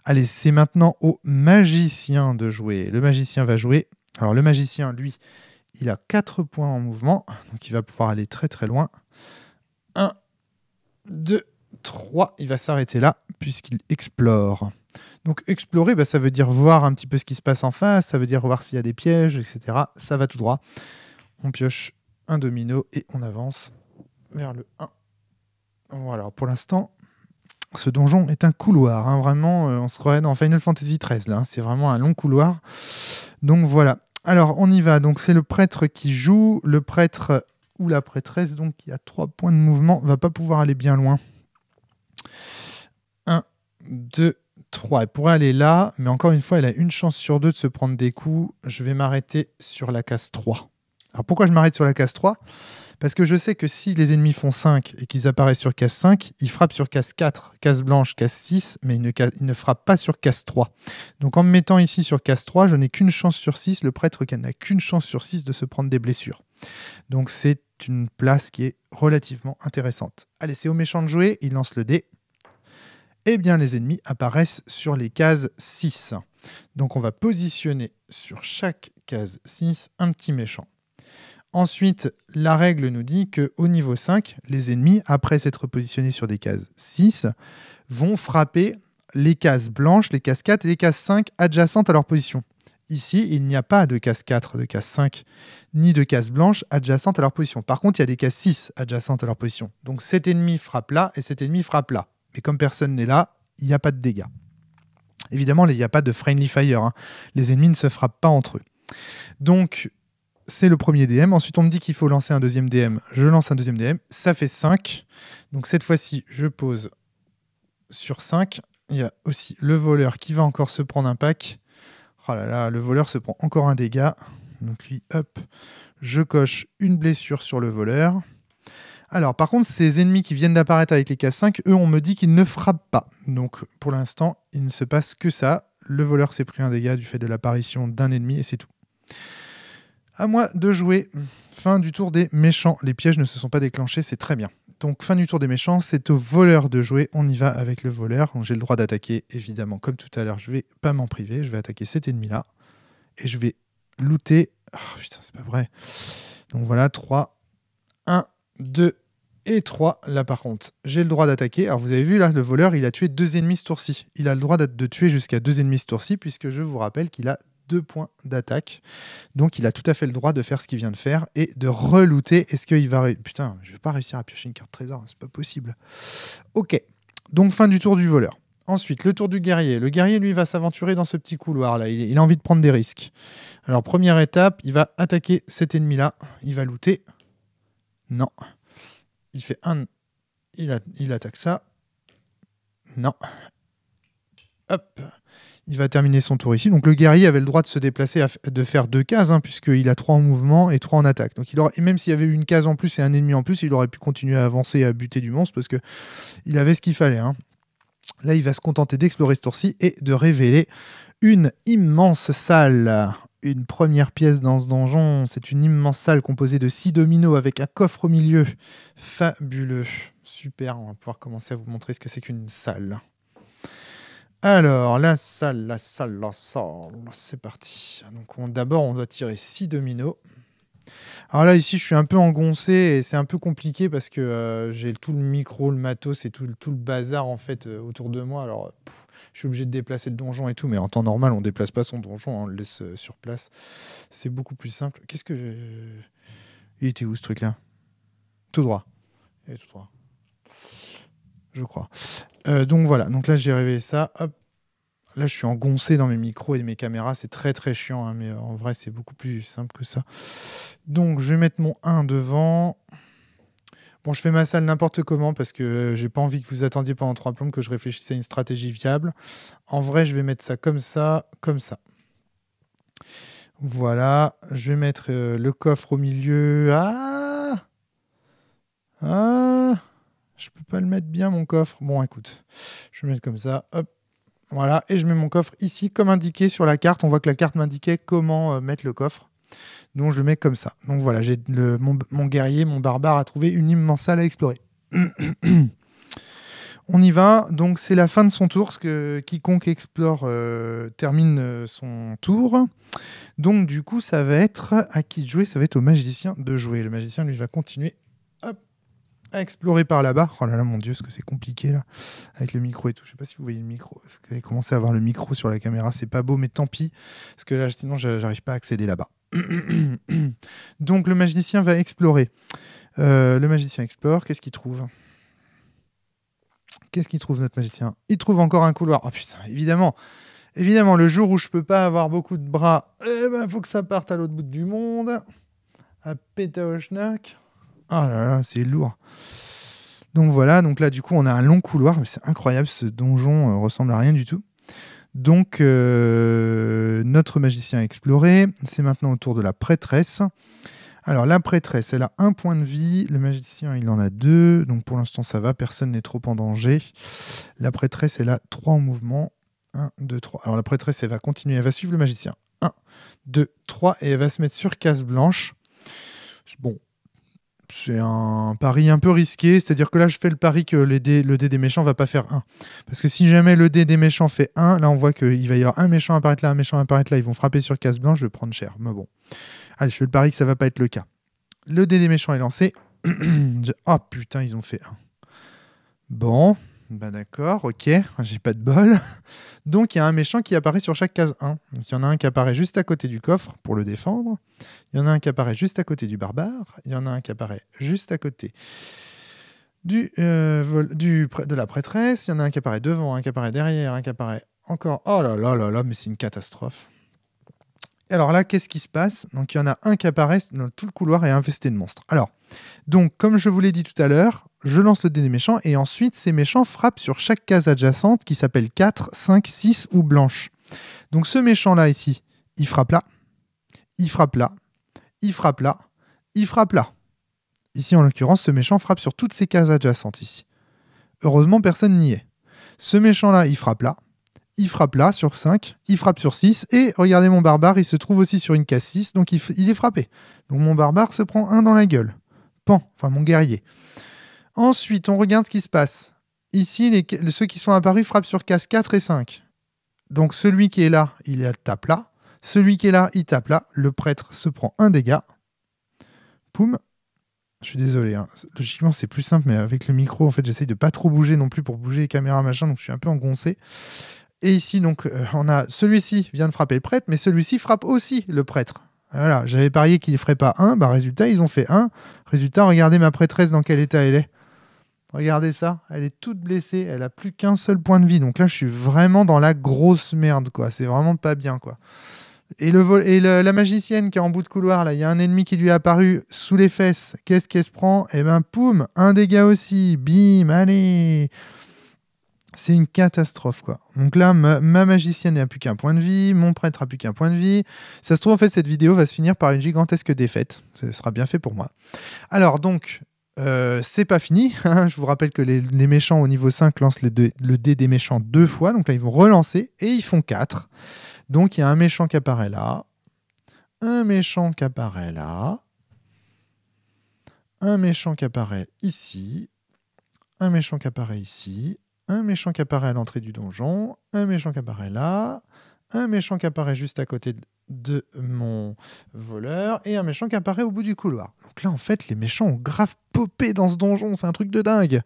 Allez, c'est maintenant au magicien de jouer. Le magicien va jouer. Alors le magicien, lui, il a 4 points en mouvement. Donc il va pouvoir aller très très loin. 1, 2, 3. Il va s'arrêter là, puisqu'il explore. Donc explorer, ça veut dire voir un petit peu ce qui se passe en face, ça veut dire voir s'il y a des pièges, etc. Ça va tout droit. On pioche un domino et on avance vers le 1. Voilà, pour l'instant, ce donjon est un couloir. Hein. Vraiment, on se croirait dans Final Fantasy XIII. Là, hein. C'est vraiment un long couloir. Donc voilà. Alors, on y va. Donc c'est le prêtre qui joue. Le prêtre ou la prêtresse, donc qui a 3 points de mouvement, va pas pouvoir aller bien loin. 1, 2, 3. Elle pourrait aller là, mais encore une fois, elle a une chance sur 2 de se prendre des coups. Je vais m'arrêter sur la case 3. Alors pourquoi je m'arrête sur la case 3 ? Parce que je sais que si les ennemis font 5 et qu'ils apparaissent sur case 5, ils frappent sur case 4, case blanche, case 6, mais ils ne frappent pas sur case 3. Donc en me mettant ici sur case 3, je n'ai qu'une chance sur 6, le prêtre n'a qu'une chance sur 6 de se prendre des blessures. Donc c'est une place qui est relativement intéressante. Allez, c'est au méchant de jouer, il lance le dé. Eh bien, les ennemis apparaissent sur les cases 6. Donc on va positionner sur chaque case 6 un petit méchant. Ensuite, la règle nous dit qu'au niveau 5, les ennemis, après s'être positionnés sur des cases 6, vont frapper les cases blanches, les cases 4 et les cases 5 adjacentes à leur position. Ici, il n'y a pas de case 4, de case 5, ni de case blanche adjacente à leur position. Par contre, il y a des cases 6 adjacentes à leur position. Donc cet ennemi frappe là et cet ennemi frappe là. Mais comme personne n'est là, il n'y a pas de dégâts. Évidemment, il n'y a pas de friendly fire. Hein. Les ennemis ne se frappent pas entre eux. Donc, c'est le premier DM. Ensuite, on me dit qu'il faut lancer un deuxième DM. Je lance un deuxième DM. Ça fait 5. Donc cette fois-ci, je pose sur 5. Il y a aussi le voleur qui va encore se prendre un pack. Oh là là, le voleur se prend encore un dégât. Donc lui, hop, je coche une blessure sur le voleur. Alors, par contre, ces ennemis qui viennent d'apparaître avec les cases 5, eux, on me dit qu'ils ne frappent pas. Donc, pour l'instant, il ne se passe que ça. Le voleur s'est pris un dégât du fait de l'apparition d'un ennemi et c'est tout. À moi de jouer. Fin du tour des méchants. Les pièges ne se sont pas déclenchés, c'est très bien. Donc, fin du tour des méchants, c'est au voleur de jouer. On y va avec le voleur. J'ai le droit d'attaquer, évidemment, comme tout à l'heure. Je ne vais pas m'en priver. Je vais attaquer cet ennemi-là. Et je vais looter. Oh putain, c'est pas vrai. Donc voilà, 3, 1, 2 et 3. Là, par contre, j'ai le droit d'attaquer. Alors, vous avez vu, là, le voleur, il a tué 2 ennemis ce tour-ci. Il a le droit de tuer jusqu'à 2 ennemis ce tour-ci, puisque je vous rappelle qu'il a 2 points d'attaque. Donc, il a tout à fait le droit de faire ce qu'il vient de faire et de relooter. Est-ce qu'il va... Putain, je vais pas réussir à piocher une carte trésor. C'est pas possible. Ok. Donc, fin du tour du voleur. Ensuite, le tour du guerrier. Le guerrier, lui, va s'aventurer dans ce petit couloir-là. Il a envie de prendre des risques. Alors, première étape, il va attaquer cet ennemi-là. Il va looter. Non. Il fait un... Il attaque ça. Non. Hop. Il va terminer son tour ici. Donc le guerrier avait le droit de se déplacer, de faire 2 cases, hein, puisqu'il a 3 en mouvement et 3 en attaque. Donc et même s'il y avait eu une case en plus et un ennemi en plus, il aurait pu continuer à avancer et à buter du monstre, parce qu'il avait ce qu'il fallait. Hein. Là, il va se contenter d'explorer ce tour-ci et de révéler une immense salle. Une première pièce dans ce donjon. C'est une immense salle composée de 6 dominos avec un coffre au milieu. Fabuleux. Super, on va pouvoir commencer à vous montrer ce que c'est qu'une salle. Alors, la salle, c'est parti. Donc d'abord, on doit tirer 6 dominos. Alors là, ici, je suis un peu engoncé et c'est un peu compliqué parce que j'ai tout le micro, le matos et tout le bazar en fait autour de moi. Alors, je suis obligé de déplacer le donjon et tout, mais en temps normal, on ne déplace pas son donjon, on le laisse sur place. C'est beaucoup plus simple. Qu'est-ce que... Il était où ce truc-là? Tout droit. Il est tout droit. Je crois. Donc voilà, donc là, j'ai réveillé ça. Hop. Là, je suis engoncé dans mes micros et mes caméras. C'est très, très chiant, hein, mais en vrai, c'est beaucoup plus simple que ça. Donc, je vais mettre mon 1 devant. Bon, je fais ma salle n'importe comment parce que j'ai pas envie que vous attendiez pendant 3 plombes que je réfléchisse à une stratégie viable. En vrai, je vais mettre ça comme ça, comme ça. Voilà. Je vais mettre le coffre au milieu. Ah! Je peux pas le mettre bien, mon coffre. Bon, écoute. Je vais mettre comme ça. Hop. Voilà, et je mets mon coffre ici, comme indiqué sur la carte. On voit que la carte m'indiquait comment mettre le coffre. Donc je le mets comme ça. Donc voilà, j'ai mon guerrier, mon barbare a trouvé une immense salle à explorer. On y va. Donc c'est la fin de son tour, parce que quiconque explore termine son tour. Donc du coup, ça va être à qui de jouer? Ça va être au magicien de jouer. Le magicien, lui, va continuer à explorer par là-bas. Oh là là, mon Dieu, ce que c'est compliqué là, avec le micro et tout. Je sais pas si vous voyez le micro. Vous avez commencé à voir le micro sur la caméra. C'est pas beau, mais tant pis. Parce que là, sinon, j'arrive pas à accéder là-bas. Donc, le magicien va explorer. Le magicien explore. Qu'est-ce qu'il trouve? Qu'est-ce qu'il trouve, notre magicien? Il trouve encore un couloir. Oh putain, évidemment. Évidemment, le jour où je peux pas avoir beaucoup de bras, eh ben, faut que ça parte à l'autre bout du monde. À péta au schnack. Oh là là, c'est lourd. Donc voilà, donc là du coup on a un long couloir, mais c'est incroyable, ce donjon ressemble à rien du tout. Donc notre magicien a exploré, c'est maintenant au tour de la prêtresse. Alors la prêtresse, elle a 1 point de vie, le magicien il en a 2, donc pour l'instant ça va, personne n'est trop en danger. La prêtresse elle a 3 en mouvement, 1, 2, 3. Alors la prêtresse elle va continuer, elle va suivre le magicien. 1, 2, 3, et elle va se mettre sur case blanche. Bon, c'est un pari un peu risqué, c'est-à-dire que là je fais le pari que le dé des méchants va pas faire 1. Parce que si jamais le dé des méchants fait 1, là on voit qu'il va y avoir un méchant apparaître là, un méchant apparaître là, ils vont frapper sur case blanche, je vais prendre cher. Mais bon, allez, je fais le pari que ça va pas être le cas. Le dé des méchants est lancé. Oh putain, ils ont fait 1. Bon, bah d'accord, ok, j'ai pas de bol. Donc il y a un méchant qui apparaît sur chaque case 1. Donc il y en a un qui apparaît juste à côté du coffre pour le défendre. Il y en a un qui apparaît juste à côté du barbare. Il y en a un qui apparaît juste à côté de la prêtresse. Il y en a un qui apparaît devant, un qui apparaît derrière, un qui apparaît encore... Oh là là là là, mais c'est une catastrophe. Alors là, qu'est-ce qui se passe? Donc il y en a un qui apparaît, tout le couloir est infesté de monstres. Alors, donc comme je vous l'ai dit tout à l'heure, je lance le dé des méchants et ensuite ces méchants frappent sur chaque case adjacente qui s'appelle 4, 5, 6 ou blanche. Donc ce méchant-là ici, il frappe là, il frappe là, il frappe là, il frappe là. Ici en l'occurrence, ce méchant frappe sur toutes ces cases adjacentes ici. Heureusement, personne n'y est. Ce méchant-là, il frappe là sur 5, il frappe sur 6, et regardez mon barbare, il se trouve aussi sur une case 6, donc il est frappé. Donc mon barbare se prend 1 dans la gueule. Pan, enfin mon guerrier. Ensuite, on regarde ce qui se passe. Ici, ceux qui sont apparus frappent sur case 4 et 5. Donc celui qui est là, il tape là. Celui qui est là, il tape là. Le prêtre se prend 1 dégât. Poum. Je suis désolé. Hein. Logiquement, c'est plus simple, mais avec le micro, en fait, j'essaye de pas trop bouger non plus pour bouger les caméras, machin, donc je suis un peu engoncé. Et ici, donc, on a celui-ci vient de frapper le prêtre, mais celui-ci frappe aussi le prêtre. Voilà, j'avais parié qu'il ne ferait pas 1, bah résultat, ils ont fait 1. Résultat, regardez ma prêtresse dans quel état elle est. Regardez ça, elle est toute blessée, elle a plus qu'un seul point de vie. Donc là, je suis vraiment dans la grosse merde, quoi. C'est vraiment pas bien, quoi. Et, la magicienne qui est en bout de couloir, là, il y a un ennemi qui lui est apparu sous les fesses. Qu'est-ce qu'elle se prend? Eh ben, poum, 1 dégât aussi. Bim, allez. C'est une catastrophe, quoi. Donc là, ma magicienne n'a plus qu'un point de vie, mon prêtre n'a plus qu'un point de vie. Ça se trouve, en fait, cette vidéo va se finir par une gigantesque défaite. Ce sera bien fait pour moi. Alors, donc, c'est pas fini. Je vous rappelle que les méchants au niveau 5 lancent le dé des méchants 2 fois. Donc là, ils vont relancer et ils font 4. Donc, il y a un méchant qui apparaît là. Un méchant qui apparaît là. Un méchant qui apparaît ici. un méchant qui apparaît ici, un méchant qui apparaît à l'entrée du donjon, un méchant qui apparaît là, un méchant qui apparaît juste à côté de mon voleur, et un méchant qui apparaît au bout du couloir. Donc là, en fait, les méchants ont grave popé dans ce donjon, c'est un truc de dingue.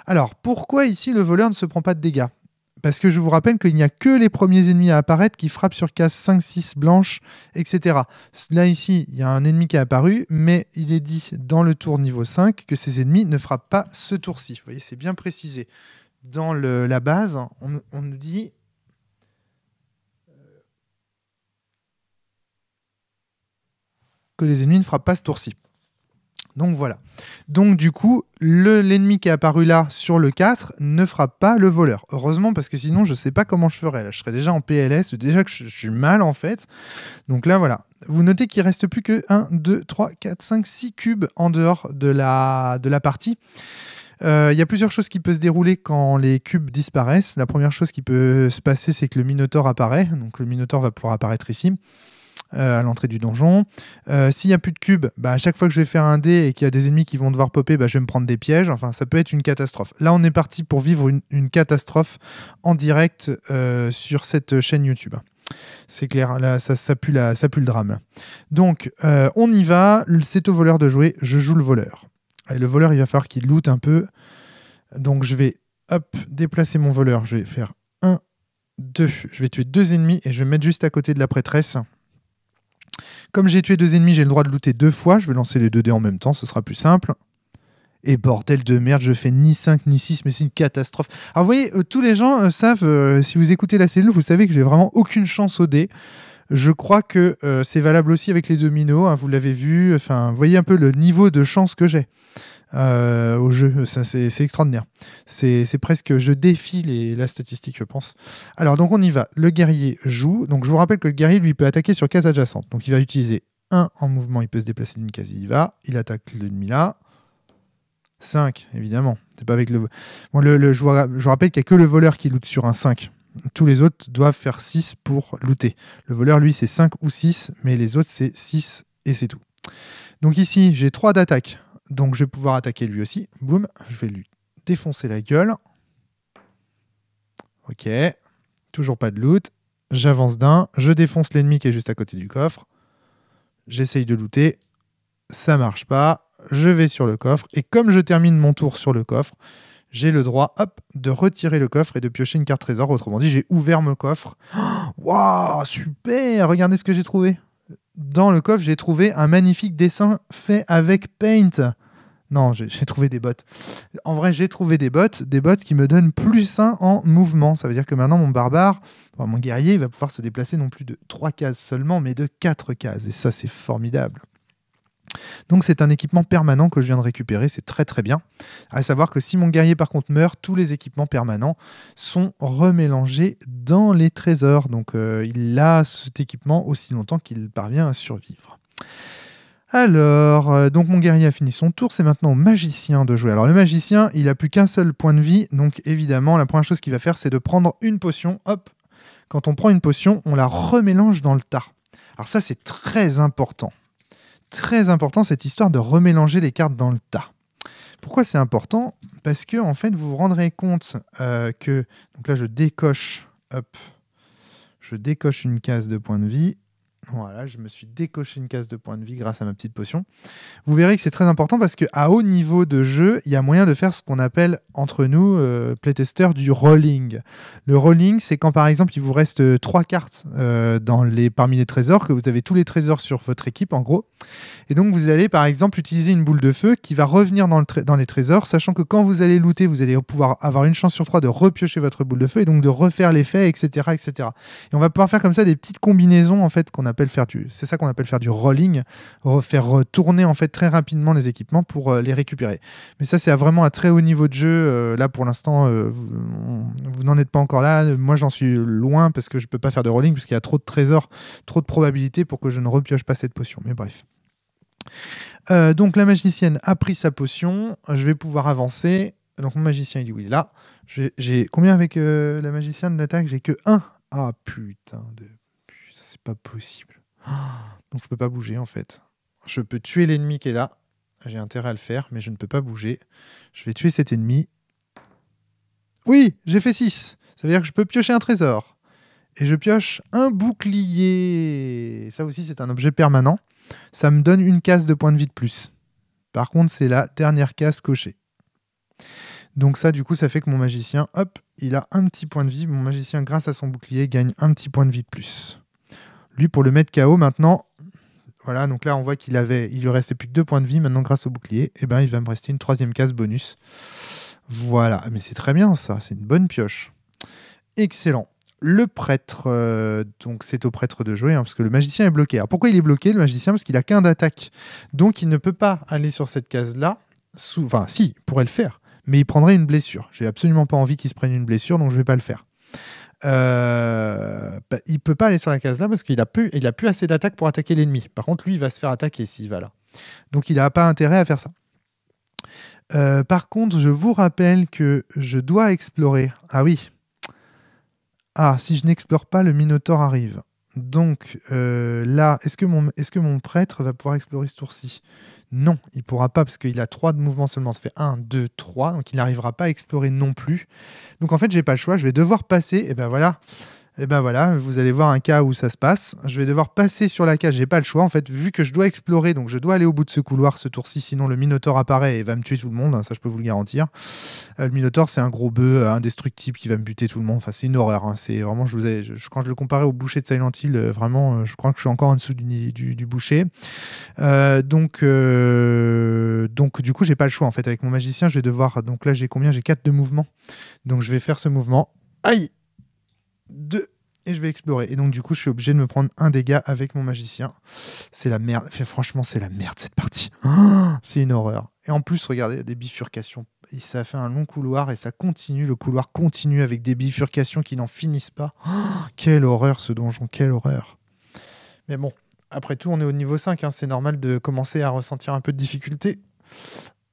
Alors, pourquoi ici le voleur ne se prend pas de dégâts? Parce que je vous rappelle qu'il n'y a que les premiers ennemis à apparaître qui frappent sur case 5, 6 blanches, etc. Là, ici, il y a un ennemi qui est apparu, mais il est dit dans le tour niveau 5 que ces ennemis ne frappent pas ce tour-ci. Vous voyez, c'est bien précisé. Dans la base, on nous dit... que les ennemis ne frappent pas ce tour-ci. Donc voilà. Donc du coup, l'ennemi qui est apparu là sur le 4 ne frappe pas le voleur. Heureusement, parce que sinon, je ne sais pas comment je ferais. Là, je serais déjà en PLS, déjà que je suis mal en fait. Donc là, voilà. Vous notez qu'il ne reste plus que 1, 2, 3, 4, 5, 6 cubes en dehors de la partie. Il y a plusieurs choses qui peuvent se dérouler quand les cubes disparaissent. La première chose qui peut se passer, c'est que le Minotaure apparaît. Donc le Minotaure va pouvoir apparaître ici. À l'entrée du donjon. S'il n'y a plus de cubes, à chaque fois que je vais faire un dé et qu'il y a des ennemis qui vont devoir popper, je vais me prendre des pièges. Enfin, ça peut être une catastrophe. Là, on est parti pour vivre une catastrophe en direct sur cette chaîne YouTube. C'est clair, là, ça pue le drame. Donc, on y va. C'est au voleur de jouer. Je joue le voleur. Et le voleur, il va falloir qu'il loot un peu. Donc, je vais déplacer mon voleur. Je vais faire 1, 2. Je vais tuer 2 ennemis et je vais me mettre juste à côté de la prêtresse. Comme j'ai tué 2 ennemis, j'ai le droit de looter 2 fois. Je vais lancer les 2 dés en même temps, ce sera plus simple. Et bordel de merde, je fais ni 5 ni 6, mais c'est une catastrophe. Alors vous voyez, tous les gens savent, si vous écoutez la cellule, vous savez que j'ai vraiment aucune chance au dé. Je crois que c'est valable aussi avec les dominos, hein, vous l'avez vu. Enfin, vous voyez un peu le niveau de chance que j'ai au jeu. C'est extraordinaire. C'est presque, je défie la statistique, je pense. Alors, donc on y va. Le guerrier joue. Donc je vous rappelle que le guerrier, lui, peut attaquer sur case adjacente. Donc il va utiliser 1 en mouvement, il peut se déplacer d'une case, il y va. Il attaque l'ennemi là. 5, évidemment. C'est pas avec le... Bon, je vous rappelle qu'il n'y a que le voleur qui loot sur un 5. Tous les autres doivent faire 6 pour looter. Le voleur, lui, c'est 5 ou 6, mais les autres, c'est 6 et c'est tout. Donc ici, j'ai 3 d'attaque. Donc je vais pouvoir attaquer lui aussi. Boum, je vais lui défoncer la gueule. Ok, toujours pas de loot. J'avance d'un, je défonce l'ennemi qui est juste à côté du coffre. J'essaye de looter. Ça marche pas. Je vais sur le coffre. Et comme je termine mon tour sur le coffre, j'ai le droit de retirer le coffre et de piocher une carte trésor. Autrement dit, j'ai ouvert mon coffre. Waouh, super! Regardez ce que j'ai trouvé. Dans le coffre, j'ai trouvé un magnifique dessin fait avec Paint. Non, j'ai trouvé des bots. En vrai, j'ai trouvé des bots qui me donnent plus 1 en mouvement. Ça veut dire que maintenant, mon barbare, mon guerrier, il va pouvoir se déplacer non plus de 3 cases seulement, mais de 4 cases. Et ça, c'est formidable. Donc c'est un équipement permanent que je viens de récupérer, c'est très très bien. À savoir que si mon guerrier par contre meurt, tous les équipements permanents sont remélangés dans les trésors. Donc il a cet équipement aussi longtemps qu'il parvient à survivre. Alors, donc mon guerrier a fini son tour, c'est maintenant au magicien de jouer. Alors le magicien, il n'a plus qu'un seul point de vie, donc évidemment la première chose qu'il va faire c'est de prendre une potion. Hop, quand on prend une potion, on la remélange dans le tas. Alors ça c'est très important. Très important cette histoire de remélanger les cartes dans le tas. Pourquoi c'est important? Parce que en fait vous vous rendrez compte que donc là je décoche une case de points de vie. Voilà, je me suis décoché une case de points de vie grâce à ma petite potion. Vous verrez que c'est très important parce qu'à haut niveau de jeu, il y a moyen de faire ce qu'on appelle entre nous, playtesters, du rolling. Le rolling, c'est quand par exemple il vous reste 3 cartes parmi les trésors, que vous avez tous les trésors sur votre équipe en gros. Et donc vous allez par exemple utiliser une boule de feu qui va revenir dans les trésors, sachant que quand vous allez looter, vous allez pouvoir avoir une chance sur 3 de repiocher votre boule de feu et donc de refaire l'effet, etc., etc. Et on va pouvoir faire comme ça des petites combinaisons en fait c'est ça qu'on appelle faire du rolling, faire tourner en fait très rapidement les équipements pour les récupérer. Mais ça c'est vraiment à très haut niveau de jeu. Là pour l'instant vous n'en êtes pas encore là. Moi j'en suis loin parce que je peux pas faire de rolling parce qu'il y a trop de trésors, trop de probabilités pour que je ne repioche pas cette potion. Mais bref. Donc la magicienne a pris sa potion, je vais pouvoir avancer. Donc mon magicien il est où? Il est là. J'ai combien avec la magicienne d'attaque? J'ai que 1. Ah putain, c'est pas possible. Donc je peux pas bouger en fait. Je peux tuer l'ennemi qui est là. J'ai intérêt à le faire, mais je ne peux pas bouger. Je vais tuer cet ennemi. Oui, j'ai fait 6. Ça veut dire que je peux piocher un trésor. Et je pioche un bouclier. Ça aussi, c'est un objet permanent. Ça me donne une case de points de vie de plus. Par contre, c'est la dernière case cochée. Donc ça, du coup, ça fait que mon magicien, hop, il a un petit point de vie. Mon magicien, grâce à son bouclier, gagne un petit point de vie de plus. Lui, pour le mettre KO, maintenant, voilà, donc là, on voit il lui restait plus que 2 points de vie. Maintenant, grâce au bouclier, il va me rester une 3e case bonus. Voilà, mais c'est très bien ça, c'est une bonne pioche. Excellent. Le prêtre, donc c'est au prêtre de jouer, parce que le magicien est bloqué. Alors pourquoi il est bloqué, le magicien? Parce qu'il a qu'un d'attaque. Donc il ne peut pas aller sur cette case-là. Enfin, si, il pourrait le faire, mais il prendrait une blessure. J'ai absolument pas envie qu'il se prenne une blessure, donc je vais pas le faire. Il peut pas aller sur la case-là parce qu'il a plus assez d'attaque pour attaquer l'ennemi. Par contre, lui, il va se faire attaquer s'il va là. Donc il n'a pas intérêt à faire ça. Par contre, je vous rappelle que je dois explorer. Ah oui. Ah, si je n'explore pas, le Minotaure arrive. Donc là, est-ce que mon prêtre va pouvoir explorer ce tour-ci? Non, il ne pourra pas parce qu'il a 3 de mouvement seulement. Ça fait 1, 2, 3. Donc il n'arrivera pas à explorer non plus. Donc en fait, je n'ai pas le choix. Je vais devoir passer. Et ben voilà. Et ben voilà, vous allez voir un cas où ça se passe. Je vais devoir passer sur la case, j'ai pas le choix. En fait, vu que je dois explorer, donc je dois aller au bout de ce couloir ce tour-ci, sinon le Minotaure apparaît et va me tuer tout le monde, hein, ça je peux vous le garantir. Le Minotaure, c'est un gros bœuf indestructible qui va me buter tout le monde. Enfin, c'est une horreur. Hein. C'est vraiment, quand je le comparais au boucher de Silent Hill, vraiment, je crois que je suis encore en dessous du boucher. Donc du coup, j'ai pas le choix en fait. Avec mon magicien, je vais devoir. Donc là, j'ai combien? J'ai 4 de mouvement. Donc je vais faire ce mouvement. Aïe! 2 et je vais explorer. Et donc du coup, je suis obligé de me prendre un dégât avec mon magicien. C'est la merde. Franchement, c'est la merde cette partie. C'est une horreur. Et en plus, regardez, il y a des bifurcations. Et ça fait un long couloir et ça continue. Le couloir continue avec des bifurcations qui n'en finissent pas. Quelle horreur ce donjon, quelle horreur. Mais bon, après tout, on est au niveau 5. Hein. C'est normal de commencer à ressentir un peu de difficulté.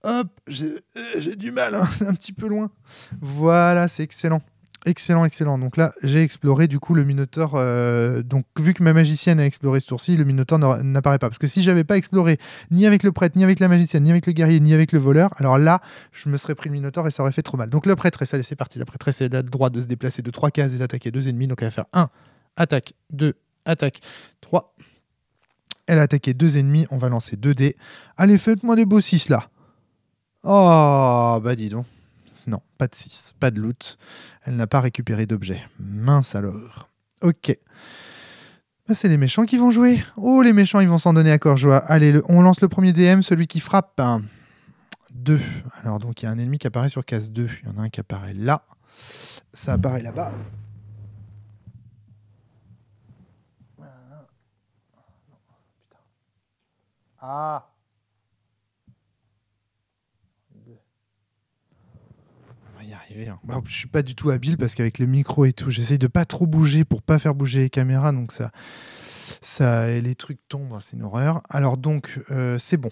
Hop, j'ai du mal. Hein. C'est un petit peu loin. Voilà, c'est excellent. Excellent, excellent. Donc là, j'ai exploré du coup le Minotaure. Donc vu que ma magicienne a exploré ce tour-ci, le Minotaure n'apparaît pas. Parce que si j'avais pas exploré ni avec le prêtre, ni avec la magicienne, ni avec le guerrier, ni avec le voleur, alors là, je me serais pris le Minotaure et ça aurait fait trop mal. Donc le prêtre, c'est parti. La prêtresse, elle a le droit de se déplacer de 3 cases et d'attaquer 2 ennemis. Donc elle va faire 1, attaque, 2, attaque, 3. Elle a attaqué 2 ennemis. On va lancer 2 dés. Allez, faites-moi des beaux 6 là. Oh, bah dis donc. Non, pas de 6, pas de loot. Elle n'a pas récupéré d'objet. Mince alors. Ok. Bah, c'est les méchants qui vont jouer. Oh, les méchants, ils vont s'en donner à cœur joie. Allez, on lance le premier DM, celui qui frappe. 2. Alors, donc, il y a un ennemi qui apparaît sur case 2. Il y en a un qui apparaît là. Ça apparaît là-bas. Ah! Y arriver. Hein. Bah, je suis pas du tout habile parce qu'avec le micro et tout, j'essaye de pas trop bouger pour pas faire bouger les caméras, donc les trucs tombent, c'est une horreur. Alors donc, c'est bon.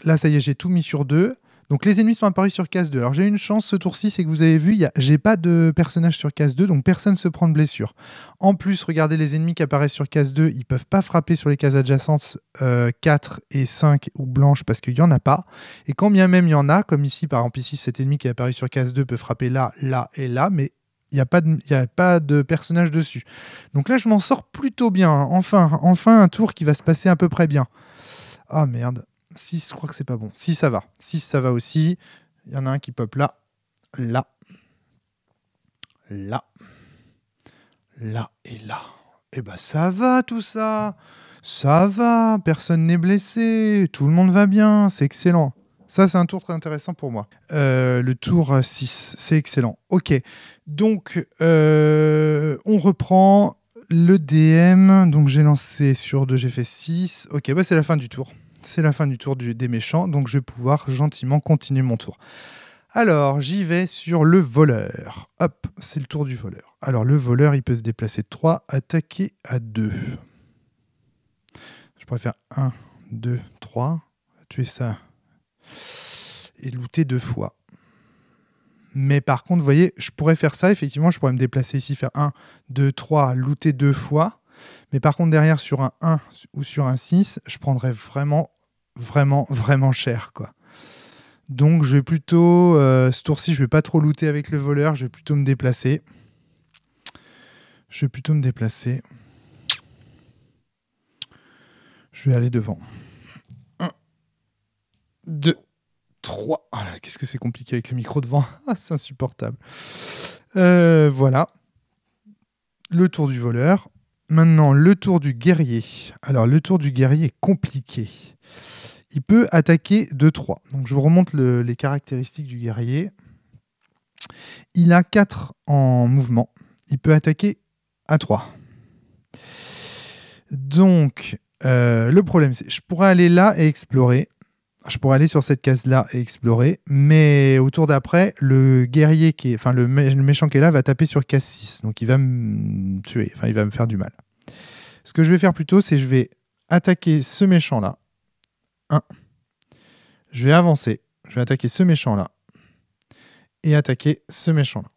Là, ça y est, j'ai tout mis sur 2. Donc les ennemis sont apparus sur case 2. Alors j'ai une chance ce tour-ci, c'est que vous avez vu, j'ai pas de personnage sur case 2, donc personne ne se prend de blessure. En plus, regardez les ennemis qui apparaissent sur case 2, ils peuvent pas frapper sur les cases adjacentes 4 et 5 ou blanches parce qu'il y en a pas. Et quand bien même il y en a, comme ici, par exemple ici, cet ennemi qui est apparu sur case 2 peut frapper là, là et là, mais il n'y a pas de personnage dessus. Donc là, je m'en sors plutôt bien. Hein. Enfin un tour qui va se passer à peu près bien. Ah merde. 6, je crois que c'est pas bon. 6, ça va. 6, ça va aussi. Il y en a un qui pop là, là, là, là et là. Et bah ça va tout ça. Ça va. Personne n'est blessé. Tout le monde va bien. C'est excellent. Ça, c'est un tour très intéressant pour moi. Le tour 6, c'est excellent. Ok. Donc, on reprend le DM. Donc, j'ai lancé sur 2, j'ai fait 6. Ok, bah c'est la fin du tour. C'est la fin du tour des méchants, donc je vais pouvoir gentiment continuer mon tour. Alors, j'y vais sur le voleur. Hop, c'est le tour du voleur. Alors, le voleur, il peut se déplacer de 3, attaquer à 2. Je pourrais faire 1, 2, 3, tuer ça et looter 2 fois. Mais par contre, vous voyez, je pourrais faire ça, effectivement, je pourrais me déplacer ici, faire 1, 2, 3, looter 2 fois. Mais par contre, derrière, sur un 1 ou sur un 6, je prendrais vraiment cher, quoi. Donc je vais plutôt, ce tour-ci, je vais pas trop looter avec le voleur, je vais plutôt me déplacer. Je vais aller devant. 1, 2, 3. Oh là, qu'est-ce que c'est compliqué avec le micro devant. Ah, c'est insupportable. Voilà. Le tour du voleur. Maintenant, le tour du guerrier. Alors, le tour du guerrier est compliqué. Il peut attaquer de 3. Donc, je vous remonte les caractéristiques du guerrier. Il a 4 en mouvement. Il peut attaquer à 3. Donc, le problème, c'est que je pourrais aller là et explorer. Je pourrais aller sur cette case-là et explorer. Mais au tour d'après, le guerrier qui est, enfin, le méchant qui est là va taper sur case 6. Donc, il va me tuer. Enfin, il va me faire du mal. Ce que je vais faire plutôt, c'est que je vais attaquer ce méchant-là. 1. Je vais avancer. Je vais attaquer ce méchant-là. Et attaquer ce méchant-là.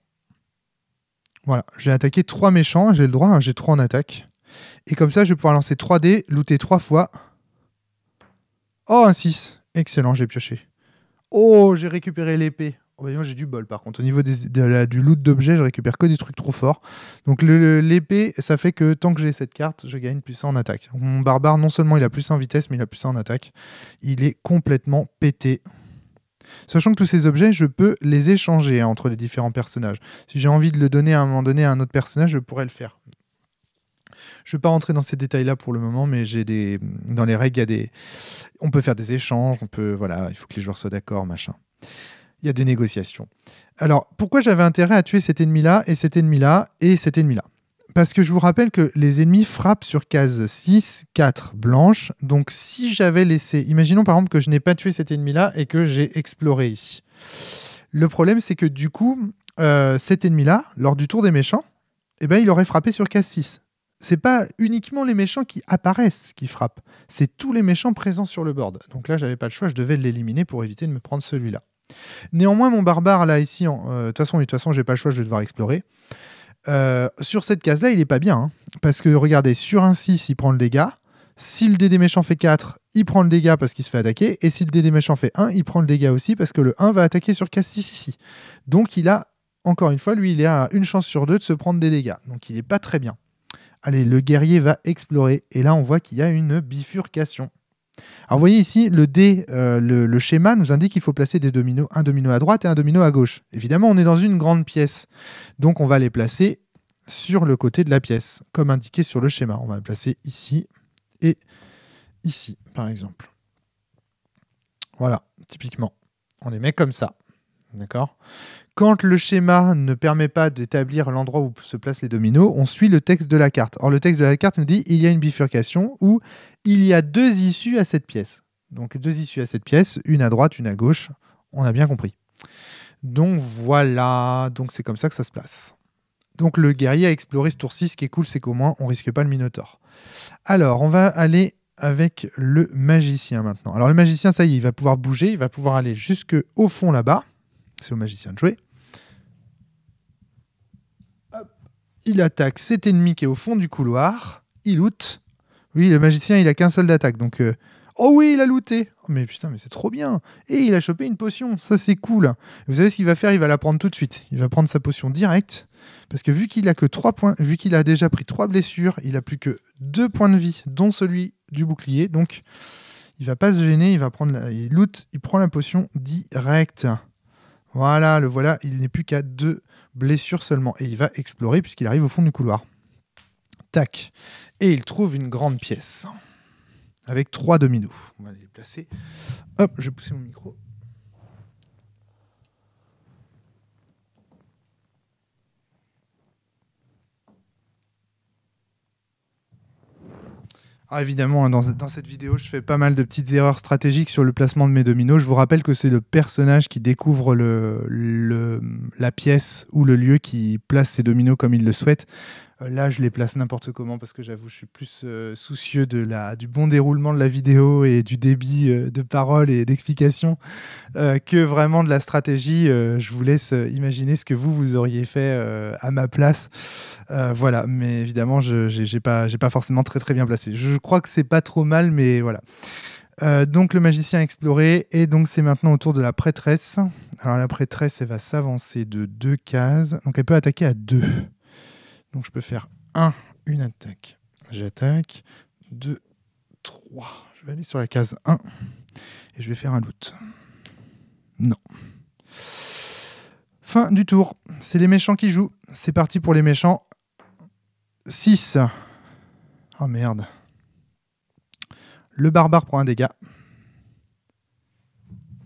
Voilà. Je vais attaquer 3 méchants. J'ai le droit, hein, j'ai 3 en attaque. Et comme ça, je vais pouvoir lancer 3 dés, looter 3 fois. Oh, un 6. Excellent, j'ai pioché. Oh, j'ai récupéré l'épée. Oh, bah, j'ai du bol par contre. Au niveau du loot d'objets, je récupère que des trucs trop forts. Donc l'épée, ça fait que tant que j'ai cette carte, je gagne plus 1 en attaque. Donc, mon barbare, non seulement il a plus 1 en vitesse, mais il a plus 1 en attaque. Il est complètement pété. Sachant que tous ces objets, je peux les échanger entre les différents personnages. Si j'ai envie de le donner à un moment donné à un autre personnage, je pourrais le faire. Je ne vais pas rentrer dans ces détails-là pour le moment, mais dans les règles, on peut faire des échanges, voilà, il faut que les joueurs soient d'accord, machin. Il y a des négociations. Alors, pourquoi j'avais intérêt à tuer cet ennemi-là, et cet ennemi-là, et cet ennemi-là? Parce que je vous rappelle que les ennemis frappent sur case 6, 4 blanche. Donc, si j'avais laissé... Imaginons par exemple que je n'ai pas tué cet ennemi-là et que j'ai exploré ici. Le problème, c'est que du coup, cet ennemi-là, lors du tour des méchants, eh ben, il aurait frappé sur case 6. C'est pas uniquement les méchants qui apparaissent qui frappent, c'est tous les méchants présents sur le board. Donc là, j'avais pas le choix, je devais l'éliminer pour éviter de me prendre celui-là. Néanmoins, mon barbare, là, ici, de toute façon, j'ai pas le choix, je vais devoir explorer. Sur cette case-là, il est pas bien, hein, parce que, regardez, sur un 6, il prend le dégât. Si le dé des méchants fait 4, il prend le dégât parce qu'il se fait attaquer. Et si le dé des méchants fait 1, il prend le dégât aussi parce que le 1 va attaquer sur case 6 ici. Donc, il a, encore une fois, lui, il est à une chance sur 2 de se prendre des dégâts. Donc, il est pas très bien. Allez, le guerrier va explorer. Et là, on voit qu'il y a une bifurcation. Alors, vous voyez ici, le schéma nous indique qu'il faut placer des dominos, un domino à droite et un domino à gauche. Évidemment, on est dans une grande pièce. Donc, on va les placer sur le côté de la pièce, comme indiqué sur le schéma. On va les placer ici et ici, par exemple. Voilà, typiquement. On les met comme ça. D'accord ? Quand le schéma ne permet pas d'établir l'endroit où se placent les dominos, on suit le texte de la carte. Or, le texte de la carte nous dit qu'il y a une bifurcation où il y a 2 issues à cette pièce. Donc, 2 issues à cette pièce, une à droite, une à gauche. On a bien compris. Donc, voilà. Donc, c'est comme ça que ça se passe. Donc, le guerrier a exploré ce tour-ci. Ce qui est cool, c'est qu'au moins, on risque pas le Minotaure. Alors, on va aller avec le magicien maintenant. Alors, le magicien, ça y est, il va pouvoir bouger. Il va pouvoir aller jusqu'au fond là-bas. C'est au magicien de jouer. Hop. Il attaque cet ennemi qui est au fond du couloir. Il loot. Oui, le magicien, il a qu'un seul d'attaque. Donc, oh oui, il a looté. Oh, mais putain, mais c'est trop bien. Et il a chopé une potion. Ça, c'est cool. Vous savez ce qu'il va faire? Il va la prendre tout de suite. Il va prendre sa potion direct. Parce que vu qu'il a que 3 points, vu qu'il a déjà pris 3 blessures, il a plus que 2 points de vie, dont celui du bouclier. Donc, il va pas se gêner. Il va prendre, il loot, il prend la potion direct. Voilà, le voilà, il n'est plus qu'à 2 blessures seulement. Et il va explorer puisqu'il arrive au fond du couloir. Tac. Et il trouve une grande pièce. Avec 3 dominos. On va les placer. Hop, je vais pousser mon micro. Ah, évidemment, dans cette vidéo, je fais pas mal de petites erreurs stratégiques sur le placement de mes dominos. Je vous rappelle que c'est le personnage qui découvre la pièce ou le lieu qui place ses dominos comme il le souhaite. Là, je les place n'importe comment parce que j'avoue, je suis plus soucieux du bon déroulement de la vidéo et du débit de parole et d'explication que vraiment de la stratégie. Je vous laisse imaginer ce que vous auriez fait à ma place. Voilà, mais évidemment, j'ai pas forcément très très bien placé. Je crois que c'est pas trop mal, mais voilà. Donc le magicien a exploré, et donc c'est maintenant au tour de la prêtresse. Alors la prêtresse, elle va s'avancer de 2 cases, donc elle peut attaquer à 2. Donc je peux faire 1, une attaque. J'attaque, 2, 3. Je vais aller sur la case 1, et je vais faire un loot. Non. Fin du tour. C'est les méchants qui jouent. C'est parti pour les méchants. 6. Oh merde. Le barbare prend un dégât.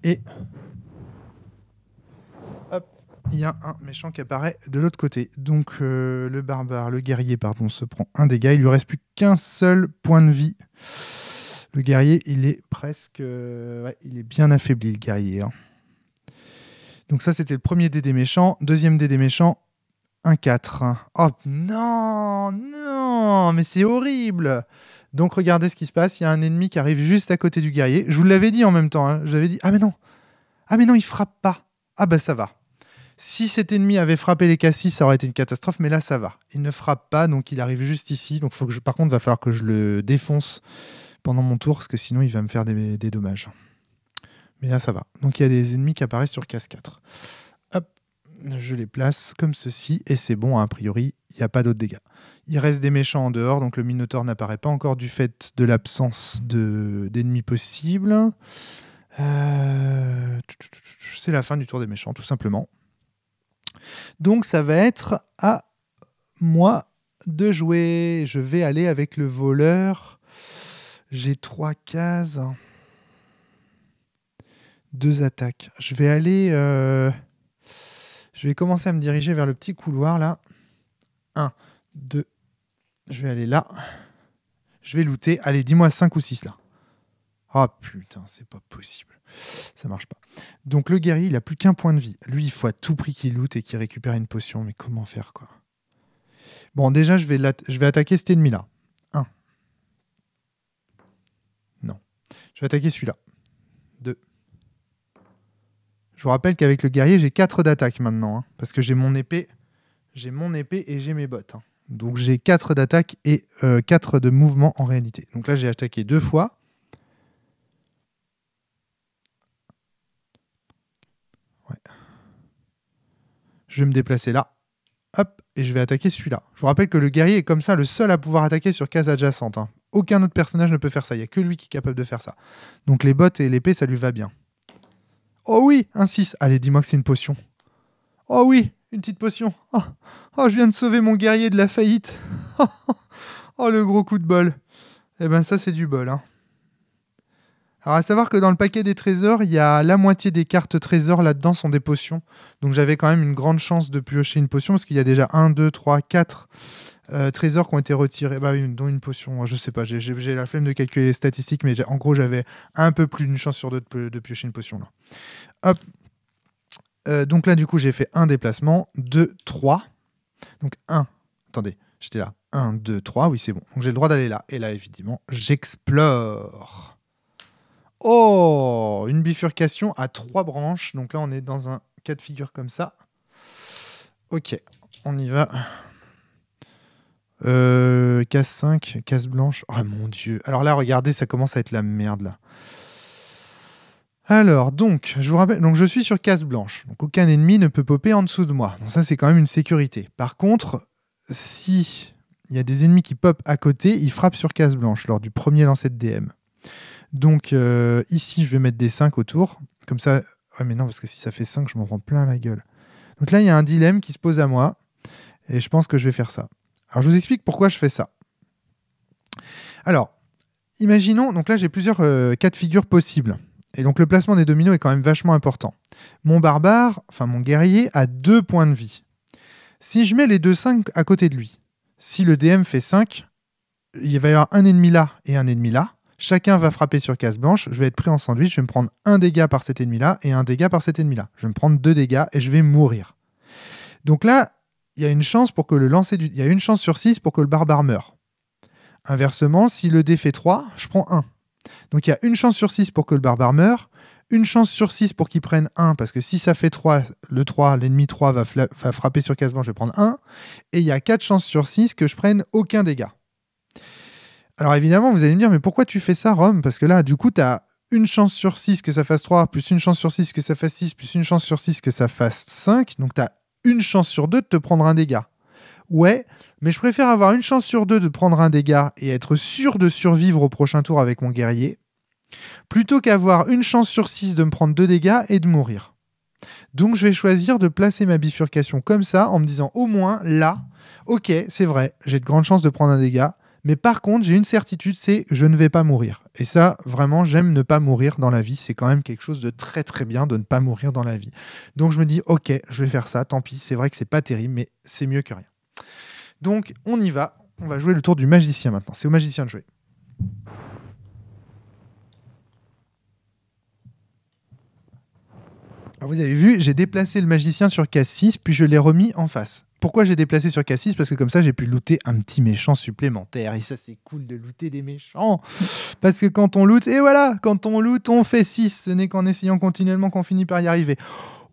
Et hop, il y a un méchant qui apparaît de l'autre côté. Donc le barbare, le guerrier, pardon, se prend un dégât. Il lui reste plus qu'un seul point de vie. Le guerrier, il est presque... ouais, il est bien affaibli, le guerrier. Hein. Donc ça, c'était le premier dé des méchants. Deuxième dé des méchants, un 4. Oh non, non, mais c'est horrible. Donc regardez ce qui se passe. Il y a un ennemi qui arrive juste à côté du guerrier. Je vous l'avais dit en même temps. Hein. Je vous avais dit, ah mais non, il frappe pas. Ah bah ça va. Si cet ennemi avait frappé les cassis, ça aurait été une catastrophe, mais là ça va. Il ne frappe pas, donc il arrive juste ici. Donc par contre, il va falloir que je le défonce pendant mon tour, parce que sinon il va me faire des dommages. Mais là ça va. Donc il y a des ennemis qui apparaissent sur case 4. Hop, je les place comme ceci, et c'est bon, hein, a priori, il n'y a pas d'autres dégâts. Il reste des méchants en dehors, donc le Minotaure n'apparaît pas encore du fait de l'absence d'ennemis possibles. C'est la fin du tour des méchants, tout simplement. Donc ça va être à moi de jouer. Je vais aller avec le voleur. J'ai 3 cases. 2 attaques. Je vais aller... Je vais commencer à me diriger vers le petit couloir, là. 1, 2... Je vais aller là. Je vais looter. Allez, dis-moi 5 ou 6 là. Oh putain, c'est pas possible. Ça marche pas. Donc le guerrier, il a plus qu'un point de vie. Lui, il faut à tout prix qu'il loot et qu'il récupère une potion. Mais comment faire, quoi? Bon, déjà, je vais attaquer cet ennemi-là. 1. Non. Je vais attaquer celui-là. 2. Je vous rappelle qu'avec le guerrier, j'ai 4 d'attaque maintenant. Hein, parce que j'ai mon épée. J'ai mon épée et j'ai mes bottes. Hein. Donc j'ai 4 d'attaque et 4 de mouvement en réalité. Donc là, j'ai attaqué 2 fois. Ouais. Je vais me déplacer là. Hop, et je vais attaquer celui-là. Je vous rappelle que le guerrier est comme ça le seul à pouvoir attaquer sur case adjacente. Hein. Aucun autre personnage ne peut faire ça. Il n'y a que lui qui est capable de faire ça. Donc les bottes et l'épée, ça lui va bien. Oh oui, un 6. Allez, dis-moi que c'est une potion. Oh oui, une petite potion. Oh, je viens de sauver mon guerrier de la faillite. Oh, le gros coup de bol. Eh ben ça, c'est du bol. Hein. Alors, à savoir que dans le paquet des trésors, il y a la moitié des cartes trésors là-dedans sont des potions. Donc j'avais quand même une grande chance de piocher une potion, parce qu'il y a déjà 1, 2, 3, 4 trésors qui ont été retirés. Bah, dont une potion, je sais pas, j'ai la flemme de calculer les statistiques, mais en gros, j'avais un peu plus d'une chance sur deux de piocher une potion. Là. Hop. Donc là, du coup, j'ai fait un déplacement, 2, 3. Donc 1, attendez, j'étais là. 1, 2, 3, oui, c'est bon. Donc j'ai le droit d'aller là. Et là, évidemment, j'explore. Oh, une bifurcation à 3 branches. Donc là, on est dans un cas de figure comme ça. Ok, on y va. Case 5, case blanche. Oh mon Dieu. Alors là, regardez, ça commence à être la merde, là. Alors, donc, je vous rappelle, donc je suis sur case blanche. Donc, aucun ennemi ne peut popper en dessous de moi. Donc ça, c'est quand même une sécurité. Par contre, si il y a des ennemis qui popent à côté, ils frappent sur case blanche lors du premier lancer de DM. Donc, ici, je vais mettre des 5 autour. Comme ça... Ouais, mais non, parce que si ça fait 5, je m'en prends plein la gueule. Donc là, il y a un dilemme qui se pose à moi. Et je pense que je vais faire ça. Alors, je vous explique pourquoi je fais ça. Alors, imaginons... Donc là, j'ai plusieurs cas de figure possibles. Et donc, le placement des dominos est quand même vachement important. Mon barbare, enfin mon guerrier, a 2 points de vie. Si je mets les 2 5 à côté de lui, si le DM fait 5, il va y avoir un ennemi là et un ennemi là. Chacun va frapper sur case blanche. Je vais être pris en sandwich. Je vais me prendre un dégât par cet ennemi-là et un dégât par cet ennemi-là. Je vais me prendre 2 dégâts et je vais mourir. Donc là, il y a une chance pour que le lancer du... Il y a une chance sur 6 pour que le barbare meure. Inversement, si le dé fait 3, je prends 1. Donc il y a une chance sur 6 pour que le barbare meure, une chance sur 6 pour qu'il prenne 1, parce que si ça fait 3, l'ennemi 3 va frapper sur case blanche, je vais prendre 1, et il y a 4 chances sur 6 que je prenne aucun dégât. Alors évidemment, vous allez me dire, mais pourquoi tu fais ça, Rome? Parce que là, du coup, tu as une chance sur 6 que ça fasse 3, plus une chance sur 6 que ça fasse 6, plus une chance sur 6 que ça fasse 5. Donc tu as une chance sur 2 de te prendre un dégât. Ouais, mais je préfère avoir une chance sur 2 de prendre un dégât et être sûr de survivre au prochain tour avec mon guerrier, plutôt qu'avoir une chance sur 6 de me prendre 2 dégâts et de mourir. Donc je vais choisir de placer ma bifurcation comme ça, en me disant au moins là, ok, c'est vrai, j'ai de grandes chances de prendre un dégât, mais par contre, j'ai une certitude, c'est je ne vais pas mourir. Et ça, vraiment, j'aime ne pas mourir dans la vie. C'est quand même quelque chose de très très bien de ne pas mourir dans la vie. Donc je me dis, ok, je vais faire ça, tant pis, c'est vrai que c'est pas terrible, mais c'est mieux que rien. Donc on y va, on va jouer le tour du magicien maintenant. C'est au magicien de jouer. Alors vous avez vu, j'ai déplacé le magicien sur case 6, puis je l'ai remis en face. Pourquoi j'ai déplacé sur case 6? Parce que comme ça, j'ai pu looter un petit méchant supplémentaire. Et ça, c'est cool de looter des méchants. Parce que quand on loot, et voilà, quand on loot, on fait 6. Ce n'est qu'en essayant continuellement qu'on finit par y arriver.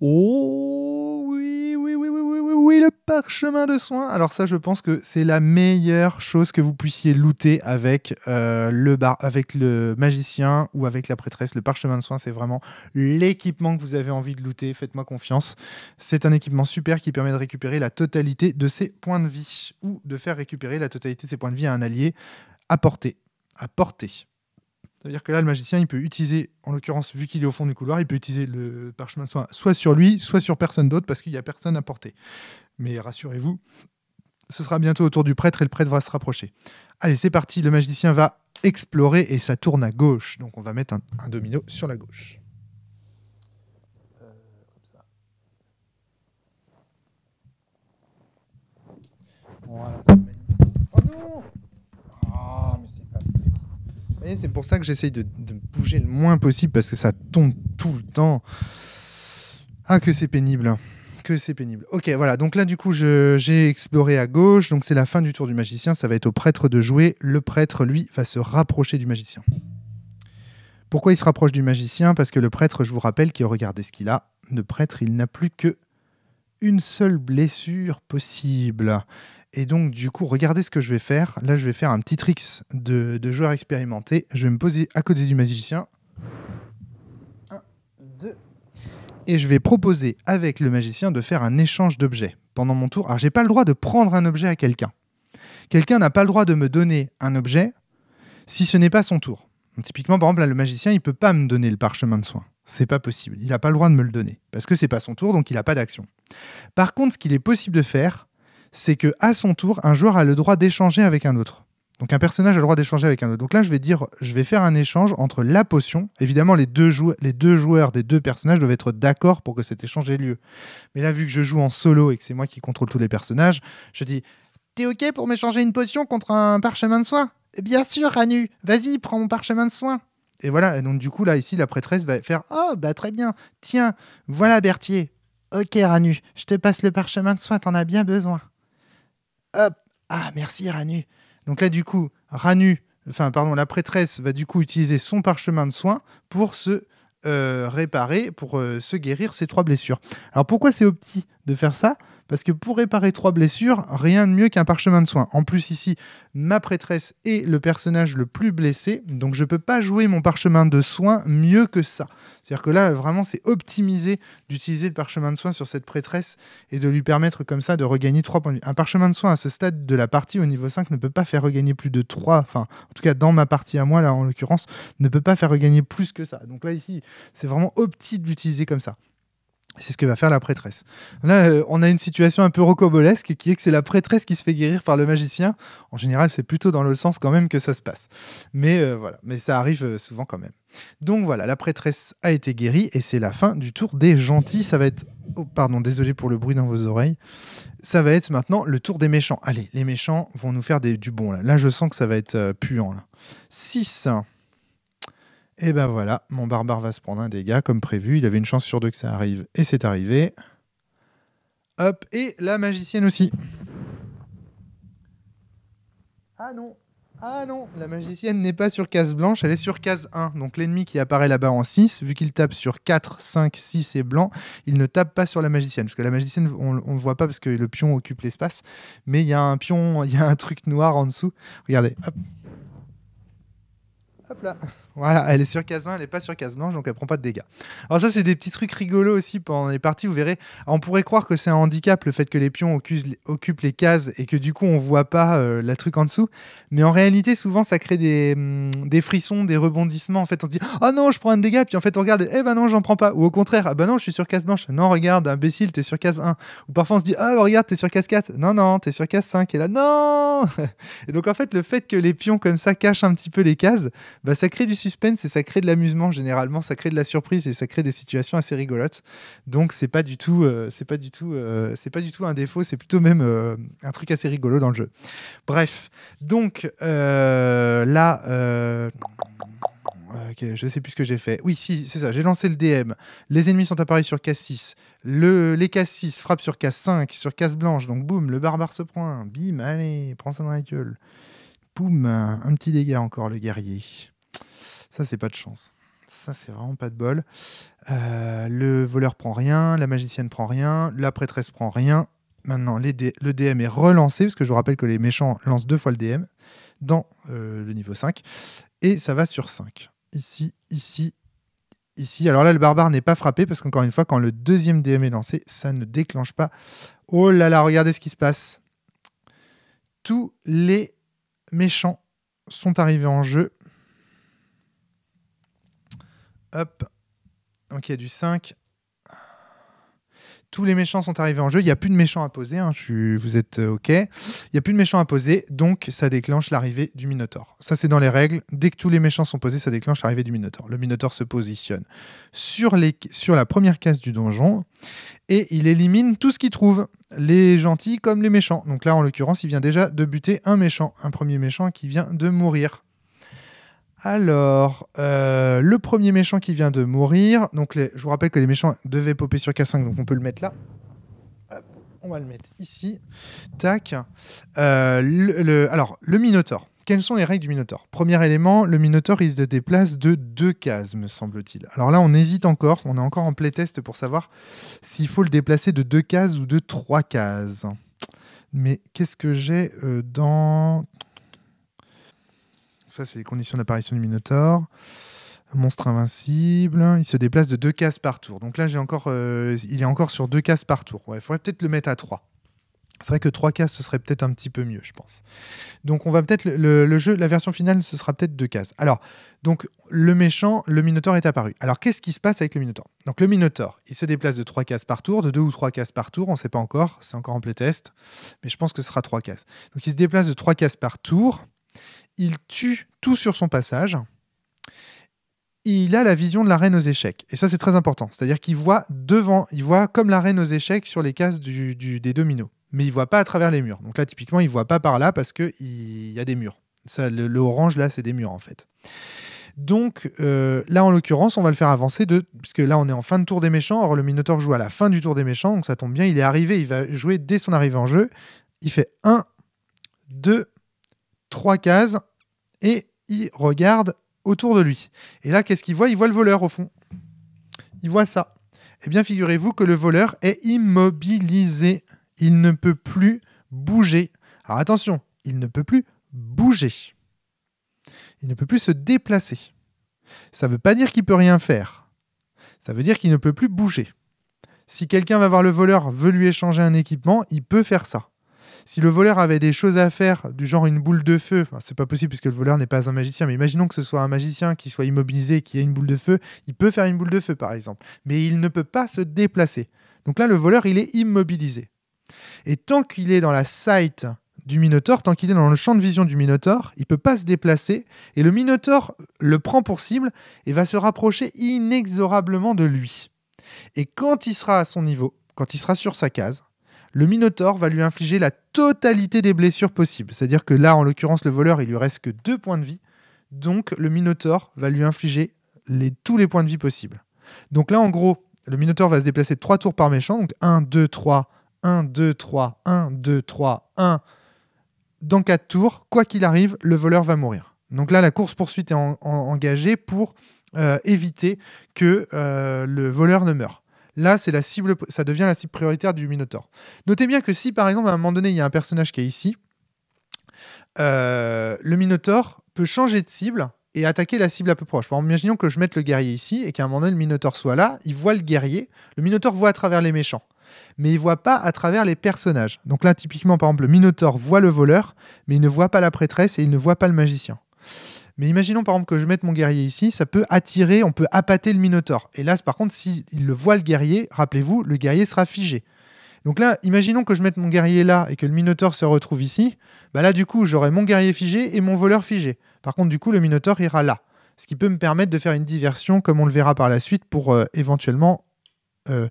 Oh oui, le parchemin de soin. Alors ça, je pense que c'est la meilleure chose que vous puissiez looter avec, avec le magicien ou avec la prêtresse. Le parchemin de soin, c'est vraiment l'équipement que vous avez envie de looter. Faites-moi confiance. C'est un équipement super qui permet de récupérer la totalité de ses points de vie ou de faire récupérer la totalité de ses points de vie à un allié à portée. À portée. C'est-à-dire que là, le magicien, il peut utiliser, en l'occurrence, vu qu'il est au fond du couloir, il peut utiliser le parchemin de soin soit sur lui, soit sur personne d'autre, parce qu'il n'y a personne à porter. Mais rassurez-vous, ce sera bientôt au tour du prêtre et le prêtre va se rapprocher. Allez, c'est parti, le magicien va explorer et ça tourne à gauche. Donc on va mettre un domino sur la gauche. Comme ça. Voilà, c'est magnifique. Oh non! Ah, mais c'est pas possible. Vous voyez, c'est pour ça que j'essaye de bouger le moins possible parce que ça tombe tout le temps. Ah, que c'est pénible. Que c'est pénible. Ok, voilà. Donc là, du coup, j'ai exploré à gauche. Donc c'est la fin du tour du magicien. Ça va être au prêtre de jouer. Le prêtre, lui, va se rapprocher du magicien. Pourquoi il se rapproche du magicien? Parce que le prêtre, je vous rappelle, regardez ce qu'il a. Le prêtre, il n'a plus que une seule blessure possible. Et donc, du coup, regardez ce que je vais faire. Là, je vais faire un petit tricks de joueur expérimenté. Je vais me poser à côté du magicien. 1, 2. Et je vais proposer avec le magicien de faire un échange d'objets pendant mon tour. Alors, j'ai pas le droit de prendre un objet à quelqu'un. Quelqu'un n'a pas le droit de me donner un objet si ce n'est pas son tour. Donc, typiquement, par exemple, là, le magicien, il peut pas me donner le parchemin de soin. C'est pas possible. Il n'a pas le droit de me le donner parce que c'est pas son tour, donc il n'a pas d'action. Par contre, ce qu'il est possible de faire, c'est que à son tour, un joueur a le droit d'échanger avec un autre. Donc un personnage a le droit d'échanger avec un autre. Donc là, je vais faire un échange entre la potion. Évidemment, les deux joueurs des deux personnages doivent être d'accord pour que cet échange ait lieu. Mais là, vu que je joue en solo et que c'est moi qui contrôle tous les personnages, je dis « T'es ok pour m'échanger une potion contre un parchemin de soin ?»« Bien sûr, Ranu. Vas-y, prends mon parchemin de soin. » Et voilà, et donc du coup, là, ici, la prêtresse va faire « Oh, bah très bien. Tiens, voilà Berthier. Ok, Ranu, je te passe le parchemin de soin, t'en as bien besoin. » Hop. Ah, merci, Ranu. Donc là, du coup, la prêtresse va du coup utiliser son parchemin de soin pour se réparer, pour se guérir ses 3 blessures. Alors pourquoi c'est au petit de faire ça? Parce que pour réparer 3 blessures, rien de mieux qu'un parchemin de soin. En plus ici, ma prêtresse est le personnage le plus blessé, donc je ne peux pas jouer mon parchemin de soin mieux que ça. C'est-à-dire que là, vraiment, c'est optimisé d'utiliser le parchemin de soin sur cette prêtresse et de lui permettre comme ça de regagner 3 points de vie. Un parchemin de soin à ce stade de la partie, au niveau 5, ne peut pas faire regagner plus de 3, enfin, en tout cas dans ma partie à moi, là en l'occurrence, ne peut pas faire regagner plus que ça. Donc là, ici, c'est vraiment opti de l'utiliser comme ça. C'est ce que va faire la prêtresse. Là, on a une situation un peu rocambolesque qui est que c'est la prêtresse qui se fait guérir par le magicien. En général, c'est plutôt dans le sens quand même que ça se passe. Mais voilà, mais ça arrive souvent quand même. Donc voilà, la prêtresse a été guérie et c'est la fin du tour des gentils. Ça va être... Oh, pardon, désolé pour le bruit dans vos oreilles. Ça va être maintenant le tour des méchants. Allez, les méchants vont nous faire du bon. Là, je sens que ça va être puant. Là. 6. Et ben voilà, mon barbare va se prendre un dégât comme prévu. Il avait une chance sur 2 que ça arrive et c'est arrivé. Hop, et la magicienne aussi. Ah non, la magicienne n'est pas sur case blanche, elle est sur case 1. Donc l'ennemi qui apparaît là-bas en 6, vu qu'il tape sur 4, 5, 6 et blanc, il ne tape pas sur la magicienne. Parce que la magicienne, on ne le voit pas parce que le pion occupe l'espace. Mais il y a un pion, il y a un truc noir en dessous. Regardez, hop. Hop là. Voilà, elle est sur case 1, elle n'est pas sur case blanche, donc elle prend pas de dégâts. Alors ça, c'est des petits trucs rigolos aussi pendant les parties, vous verrez. Alors, on pourrait croire que c'est un handicap, le fait que les pions occupent les cases et que du coup, on voit pas la truc en dessous. Mais en réalité, souvent, ça crée des frissons, des rebondissements. En fait, on se dit « Oh non, je prends un dégât », puis en fait, on regarde « Eh ben non, j'en prends pas ». Ou au contraire « Ah ben non, je suis sur case blanche ». « Non, regarde, imbécile, t'es sur case 1 ». Ou parfois, on se dit « Ah, regarde, t'es sur case 4 ». « Non, non, t'es sur case 5 ». Et là « Non !» Et donc, en fait, le fait que les pions comme ça cachent un petit peu les cases, bah, ça crée du suspense et ça crée de l'amusement généralement, ça crée de la surprise et ça crée des situations assez rigolotes. Donc c'est pas du tout un défaut, c'est plutôt même un truc assez rigolo dans le jeu. Bref, donc là, ok, je sais plus ce que j'ai fait. Oui, si, c'est ça, j'ai lancé le DM. Les ennemis sont apparus sur case 6. Les cases 6 frappent sur case 5, sur case blanche. Donc boum, le barbare se prend un. Bim, allez, prends ça dans la gueule. Boum, un petit dégât encore, le guerrier. Ça, c'est pas de chance. Ça, c'est vraiment pas de bol. Le voleur prend rien, la magicienne prend rien, la prêtresse prend rien. Maintenant, le DM est relancé, parce que je vous rappelle que les méchants lancent 2 fois le DM dans le niveau 5. Et ça va sur 5. Ici, ici, ici. Alors là, le barbare n'est pas frappé, parce qu'encore une fois, quand le deuxième DM est lancé, ça ne déclenche pas. Oh là là, regardez ce qui se passe. Tous les méchants sont arrivés en jeu. Hop. Donc il y a du 5. Tous les méchants sont arrivés en jeu. Il n'y a plus de méchants à poser. Hein. Vous êtes OK. Il n'y a plus de méchants à poser. Donc ça déclenche l'arrivée du Minotaure. Ça, c'est dans les règles. Dès que tous les méchants sont posés, ça déclenche l'arrivée du Minotaure. Le Minotaure se positionne sur la première case du donjon. Et il élimine tout ce qu'il trouve. Les gentils comme les méchants. Donc là, en l'occurrence, il vient déjà de buter un méchant. Un premier méchant qui vient de mourir. Alors, le premier méchant qui vient de mourir, donc je vous rappelle que les méchants devaient popper sur K5, donc on peut le mettre là. Hop, on va le mettre ici. Tac. Alors, le Minotaure. Quelles sont les règles du Minotaure? Premier élément, le Minotaure, il se déplace de 2 cases, me semble-t-il. Alors là, on hésite encore. On est encore en playtest pour savoir s'il faut le déplacer de 2 cases ou de 3 cases. Mais qu'est-ce que j'ai dans... Ça, c'est les conditions d'apparition du Minotaure. Monstre invincible. Il se déplace de 2 cases par tour. Donc là, il est encore sur 2 cases par tour. Ouais, il faudrait peut-être le mettre à 3. C'est vrai que 3 cases, ce serait peut-être un petit peu mieux, je pense. Donc on va peut-être... Le jeu, la version finale, ce sera peut-être 2 cases. Alors, donc le méchant, le Minotaure est apparu. Alors, qu'est-ce qui se passe avec le Minotaure? Donc le Minotaure, il se déplace de 3 cases par tour, de 2 ou 3 cases par tour, on ne sait pas encore, c'est encore en playtest, mais je pense que ce sera 3 cases. Donc il se déplace de 3 cases par tour. Il tue tout sur son passage. Il a la vision de la reine aux échecs. Et ça, c'est très important. C'est-à-dire qu'il voit devant, il voit comme la reine aux échecs sur les cases des dominos. Mais il ne voit pas à travers les murs. Donc là, typiquement, il ne voit pas par là parce qu'il y a des murs. Ça, le orange, là, c'est des murs, en fait. Donc là, en l'occurrence, on va le faire avancer puisque là, on est en fin de tour des méchants. Or, le Minotaure joue à la fin du tour des méchants. Donc ça tombe bien, il est arrivé. Il va jouer dès son arrivée en jeu. Il fait 1, 2... 3 cases et il regarde autour de lui. Et là, qu'est-ce qu'il voit? Il voit le voleur au fond. Il voit ça. Eh bien, figurez-vous que le voleur est immobilisé. Il ne peut plus bouger. Alors attention, il ne peut plus bouger. Il ne peut plus se déplacer. Ça ne veut pas dire qu'il ne peut rien faire. Ça veut dire qu'il ne peut plus bouger. Si quelqu'un va voir le voleur, veut lui échanger un équipement, il peut faire ça. Si le voleur avait des choses à faire, du genre une boule de feu, enfin, c'est pas possible puisque le voleur n'est pas un magicien, mais imaginons que ce soit un magicien qui soit immobilisé et qui ait une boule de feu, il peut faire une boule de feu par exemple, mais il ne peut pas se déplacer. Donc là, le voleur, il est immobilisé. Et tant qu'il est dans la sight du Minotaure, tant qu'il est dans le champ de vision du Minotaure, il ne peut pas se déplacer, et le Minotaure le prend pour cible et va se rapprocher inexorablement de lui. Et quand il sera à son niveau, quand il sera sur sa case, le Minotaure va lui infliger la totalité des blessures possibles. C'est-à-dire que là, en l'occurrence, le voleur, il lui reste que 2 points de vie. Donc, le Minotaure va lui infliger tous les points de vie possibles. Donc là, en gros, le Minotaure va se déplacer de 3 tours par méchant. Donc 1, 2, 3, 1, 2, 3, 1, 2, 3, 1. Dans 4 tours, quoi qu'il arrive, le voleur va mourir. Donc là, la course-poursuite est engagée pour éviter que le voleur ne meure. Là, c'est la cible, ça devient la cible prioritaire du Minotaure. Notez bien que si, par exemple, à un moment donné, il y a un personnage qui est ici, le Minotaure peut changer de cible et attaquer la cible la plus proche. Par exemple, imaginons que je mette le guerrier ici et qu'à un moment donné, le Minotaure soit là. Il voit le guerrier. Le Minotaure voit à travers les méchants. Mais il ne voit pas à travers les personnages. Donc là, typiquement, par exemple, le Minotaure voit le voleur, mais il ne voit pas la prêtresse et il ne voit pas le magicien. Mais imaginons par exemple que je mette mon guerrier ici, ça peut attirer, on peut appâter le Minotaure. Et là, par contre, s'il le voit le guerrier, rappelez-vous, le guerrier sera figé. Donc là, imaginons que je mette mon guerrier là et que le Minotaure se retrouve ici. Bah là, du coup, j'aurai mon guerrier figé et mon voleur figé. Par contre, du coup, le Minotaure ira là. Ce qui peut me permettre de faire une diversion, comme on le verra par la suite, pour éventuellement, 1,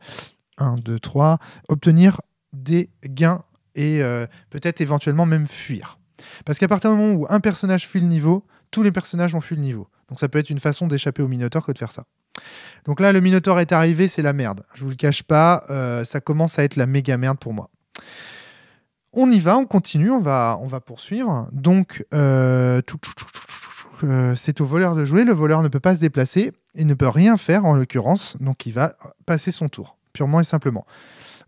2, 3, obtenir des gains et peut-être éventuellement même fuir. Parce qu'à partir du moment où un personnage fuit le niveau, tous les personnages ont fui le niveau. Donc ça peut être une façon d'échapper au Minotaure que de faire ça. Donc là, le Minotaure est arrivé, c'est la merde. Je vous le cache pas, ça commence à être la méga merde pour moi. On y va, on continue, on va poursuivre. Donc, c'est au voleur de jouer. Le voleur ne peut pas se déplacer et ne peut rien faire en l'occurrence. Donc il va passer son tour, purement et simplement.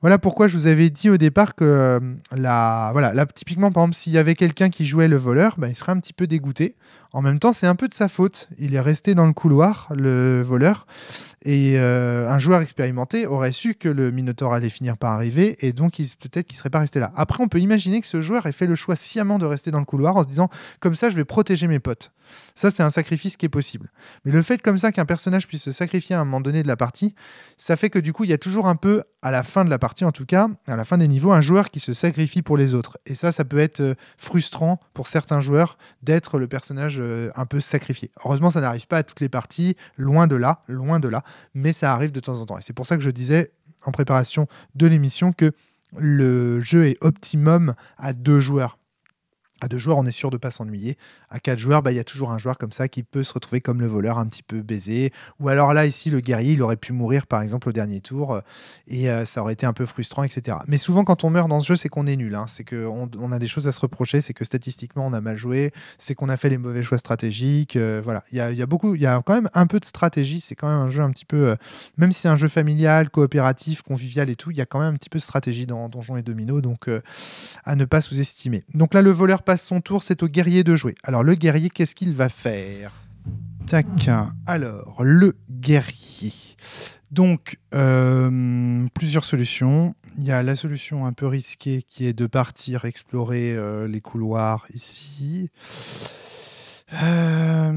Voilà pourquoi je vous avais dit au départ que là, typiquement, par exemple, s'il y avait quelqu'un qui jouait le voleur, il serait un petit peu dégoûté. En même temps, c'est un peu de sa faute. Il est resté dans le couloir, le voleur, et un joueur expérimenté aurait su que le Minotaure allait finir par arriver, et donc peut-être qu'il ne serait pas resté là. Après, on peut imaginer que ce joueur ait fait le choix sciemment de rester dans le couloir en se disant « comme ça, je vais protéger mes potes ». Ça, c'est un sacrifice qui est possible. Mais le fait comme ça qu'un personnage puisse se sacrifier à un moment donné de la partie, ça fait que du coup, il y a toujours un peu, à la fin de la partie en tout cas, à la fin des niveaux, un joueur qui se sacrifie pour les autres. Et ça peut être frustrant pour certains joueurs d'être le personnage un peu sacrifié. Heureusement, ça n'arrive pas à toutes les parties, loin de là, mais ça arrive de temps en temps. Et c'est pour ça que je disais en préparation de l'émission que le jeu est optimum à 2 joueurs. À 2 joueurs, on est sûr de ne pas s'ennuyer. À 4 joueurs, il y a toujours un joueur comme ça qui peut se retrouver comme le voleur un petit peu baisé. Ou alors là, ici, le guerrier, il aurait pu mourir, par exemple, au dernier tour. Et ça aurait été un peu frustrant, etc. Mais souvent, quand on meurt dans ce jeu, c'est qu'on est nul. C'est qu'on a des choses à se reprocher. C'est que statistiquement, on a mal joué. C'est qu'on a fait les mauvais choix stratégiques. Voilà. Il y a quand même un peu de stratégie. C'est quand même un jeu un petit peu... même si c'est un jeu familial, coopératif, convivial et tout, il y a quand même un petit peu de stratégie dans Donjons et Dominos. Donc, à ne pas sous-estimer. Donc là, le voleur passe son tour, c'est au guerrier de jouer. Alors le guerrier, qu'est-ce qu'il va faire? Tac. Alors, le guerrier. Donc, plusieurs solutions. Il y a la solution un peu risquée qui est de partir explorer les couloirs ici. Ça,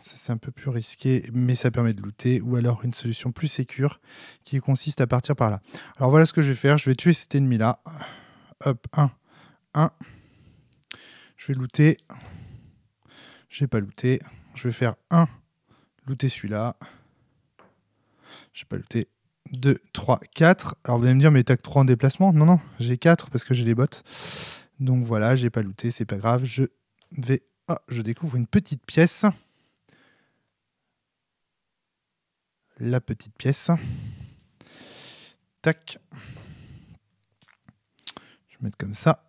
c'est un peu plus risqué, mais ça permet de looter. Ou alors une solution plus sécure qui consiste à partir par là. Alors voilà ce que je vais faire. Je vais tuer cet ennemi-là. Hop, 1. Je vais looter. J'ai pas looté. Je vais faire 1. Looter celui-là. J'ai pas looté. 2, 3, 4. Alors vous allez me dire, mais t'as que 3 en déplacement? Non, j'ai 4 parce que j'ai les bottes. Donc voilà, j'ai pas looté, c'est pas grave. Je vais... je découvre une petite pièce. La petite pièce. Tac. Je vais mettre comme ça.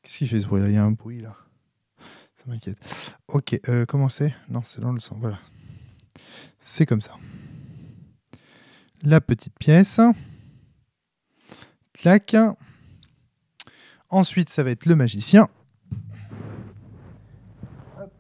Qu'est-ce qu'il fait ce bruit là? Il y a un bruit là. Ça m'inquiète. Ok, comment c'est? Non, c'est dans le sang. Voilà. C'est comme ça. La petite pièce. Clac. Ensuite, ça va être le magicien. Hop.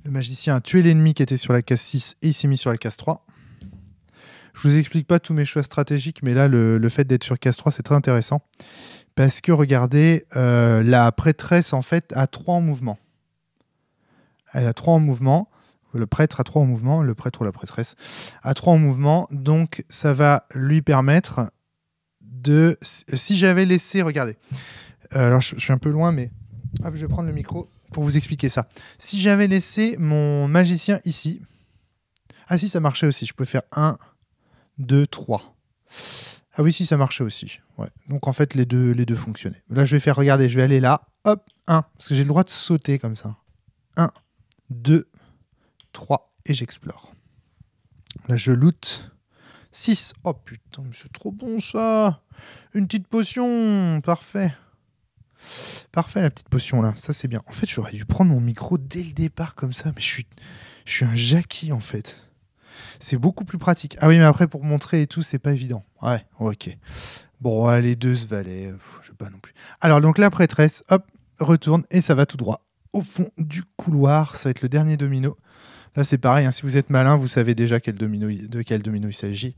Le magicien a tué l'ennemi qui était sur la case 6 et il s'est mis sur la case 3. Je vous explique pas tous mes choix stratégiques, mais là, le fait d'être sur case 3, c'est très intéressant. Parce que, regardez, la prêtresse, en fait, a 3 en mouvement. Elle a 3 en mouvement. Le prêtre a 3 en mouvement. Le prêtre ou la prêtresse a 3 en mouvement. Donc, ça va lui permettre de... Si j'avais laissé... Regardez. Alors, je suis un peu loin, mais... Hop, je vais prendre le micro pour vous expliquer ça. Si j'avais laissé mon magicien ici... Ah si, ça marchait aussi. Je peux faire 1, 2, 3. Ah oui, si, ça marchait aussi. Ouais. Donc, en fait, les deux fonctionnaient. Là, je vais faire... Regardez, je vais aller là. Hop, 1. Parce que j'ai le droit de sauter comme ça. 1, 2, 3. Et j'explore. Là, je loot. 6. Oh putain, mais c'est trop bon ça. Une petite potion. Parfait. Parfait, la petite potion là. Ça, c'est bien. En fait, j'aurais dû prendre mon micro dès le départ comme ça. Mais je Je suis un Jackie, en fait. C'est beaucoup plus pratique. Ah oui, mais après, pour montrer et tout, c'est pas évident. Ouais, ok. Bon, allez, 2 valets. Je sais pas non plus. Alors, donc, la prêtresse, hop, retourne et ça va tout droit. Au fond du couloir, ça va être le dernier domino. Là, c'est pareil. Hein, si vous êtes malin, vous savez déjà de quel domino il s'agit.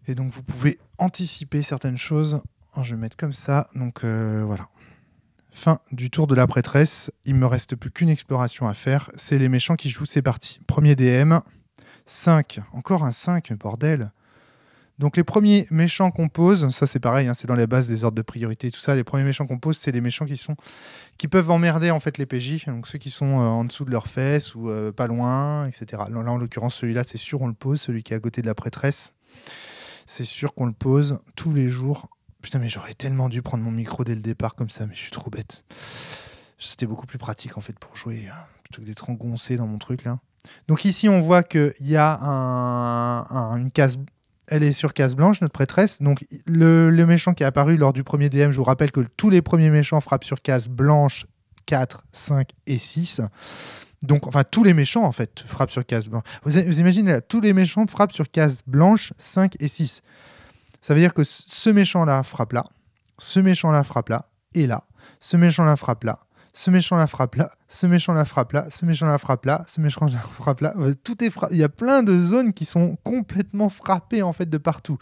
Et donc, vous pouvez anticiper certaines choses. Je vais mettre comme ça. Donc, voilà. Fin du tour de la prêtresse. Il me reste plus qu'une exploration à faire. C'est les méchants qui jouent. C'est parti. Premier DM. 5. Encore un 5, mais bordel. Donc les premiers méchants qu'on pose, ça c'est pareil, hein, c'est dans les bases des ordres de priorité, tout ça. Les premiers méchants qu'on pose, c'est les méchants qui peuvent emmerder en fait les PJ. Donc ceux qui sont en dessous de leurs fesses ou pas loin, etc. Là, en l'occurrence, celui-là, c'est sûr, on le pose. Celui qui est à côté de la prêtresse, c'est sûr qu'on le pose tous les jours. Putain, mais j'aurais tellement dû prendre mon micro dès le départ comme ça, mais je suis trop bête. C'était beaucoup plus pratique en fait pour jouer, plutôt que d'être engoncé dans mon truc là. Donc ici, on voit qu'il y a une case. Elle est sur case blanche, notre prêtresse. Donc le méchant qui est apparu lors du premier DM, je vous rappelle que tous les premiers méchants frappent sur case blanche 4, 5 et 6. Donc, enfin, tous les méchants, en fait, frappent sur case blanche. Vous imaginez, là, tous les méchants frappent sur case blanche 5 et 6. Ça veut dire que ce méchant-là frappe là, ce méchant-là frappe là, et là. Ce méchant-là frappe là. Ce méchant-là frappe là, ce méchant-là frappe là, ce méchant-là frappe là, ce méchant-là frappe là. Tout est Il y a plein de zones qui sont complètement frappées en fait de partout,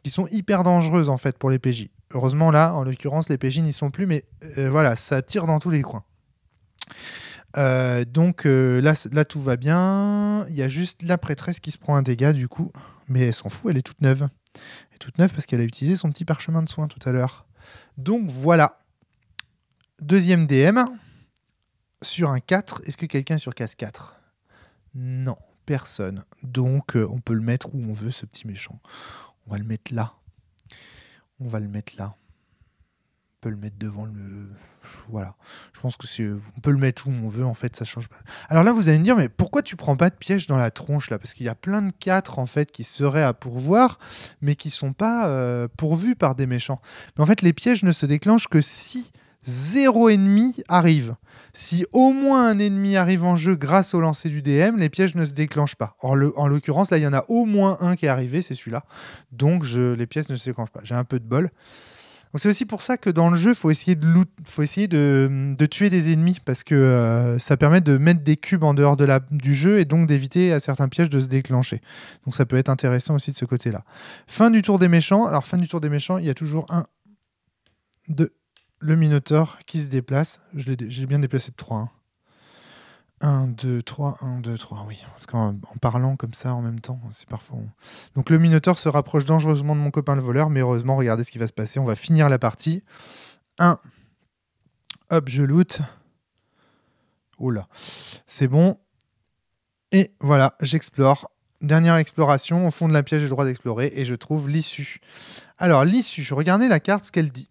qui sont hyper dangereuses en fait pour les PJ. Heureusement là, en l'occurrence, les PJ n'y sont plus, mais voilà, ça tire dans tous les coins. Donc là, tout va bien. Il y a juste la prêtresse qui se prend un dégât du coup, mais elle s'en fout, elle est toute neuve. Elle est toute neuve parce qu'elle a utilisé son petit parchemin de soin tout à l'heure. Donc voilà. Deuxième DM, sur un 4, est-ce que quelqu'un est sur case 4 ? Non, personne. Donc, on peut le mettre où on veut, ce petit méchant. On va le mettre là. On va le mettre là. On peut le mettre devant le... Voilà. Je pense que on peut le mettre où on veut, en fait, ça change pas. Alors là, vous allez me dire, mais pourquoi tu prends pas de piège dans la tronche, là ? Parce qu'il y a plein de 4, en fait, qui seraient à pourvoir, mais qui sont pas pourvus par des méchants. Mais en fait, les pièges ne se déclenchent que si 0 ennemi arrive. Si au moins un ennemi arrive en jeu grâce au lancer du DM, les pièges ne se déclenchent pas. Or, en l'occurrence, là, il y en a au moins un qui est arrivé, c'est celui-là. Donc, les pièges ne se déclenchent pas. J'ai un peu de bol. Donc, c'est aussi pour ça que dans le jeu, il faut essayer de tuer des ennemis, parce que ça permet de mettre des cubes en dehors du jeu et donc d'éviter à certains pièges de se déclencher. Donc, ça peut être intéressant aussi de ce côté-là. Fin du tour des méchants. Alors, fin du tour des méchants, il y a toujours 1, 2... Le Minotaure qui se déplace. J'ai bien déplacé de 3. 1, 2, 3, 1, 2, 3. Oui, parce qu'en parlant comme ça en même temps, c'est parfois... Donc le Minotaure se rapproche dangereusement de mon copain le voleur, mais heureusement, regardez ce qui va se passer. On va finir la partie. 1. Hop, je loot. Oh là. C'est bon. Et voilà, j'explore. Dernière exploration. Au fond de la pièce, j'ai le droit d'explorer et je trouve l'issue. Alors, l'issue, regardez la carte, ce qu'elle dit.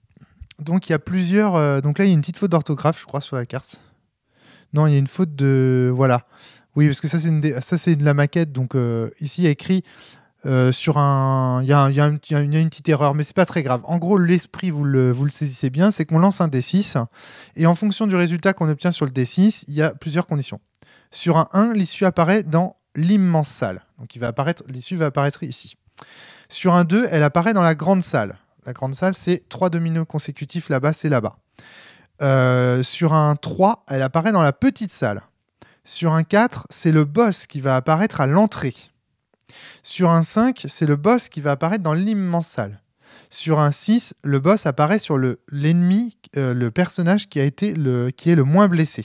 Donc il y a plusieurs... donc là, il y a une petite faute d'orthographe, je crois, sur la carte. Non, il y a une faute de... Voilà. Oui, parce que ça, c'est de la maquette. Donc ici, il y a écrit sur un... Il y a une petite erreur, mais c'est pas très grave. En gros, l'esprit, vous le saisissez bien, c'est qu'on lance un D6. Et en fonction du résultat qu'on obtient sur le D6, il y a plusieurs conditions. Sur un 1, l'issue apparaît dans l'immense salle. Donc l'issue va apparaître ici. Sur un 2, elle apparaît dans la grande salle. La grande salle, c'est 3 dominos consécutifs là-bas, c'est là-bas. Sur un 3, elle apparaît dans la petite salle. Sur un 4, c'est le boss qui va apparaître à l'entrée. Sur un 5, c'est le boss qui va apparaître dans l'immense salle. Sur un 6, le boss apparaît sur l'ennemi, le personnage qui est le moins blessé.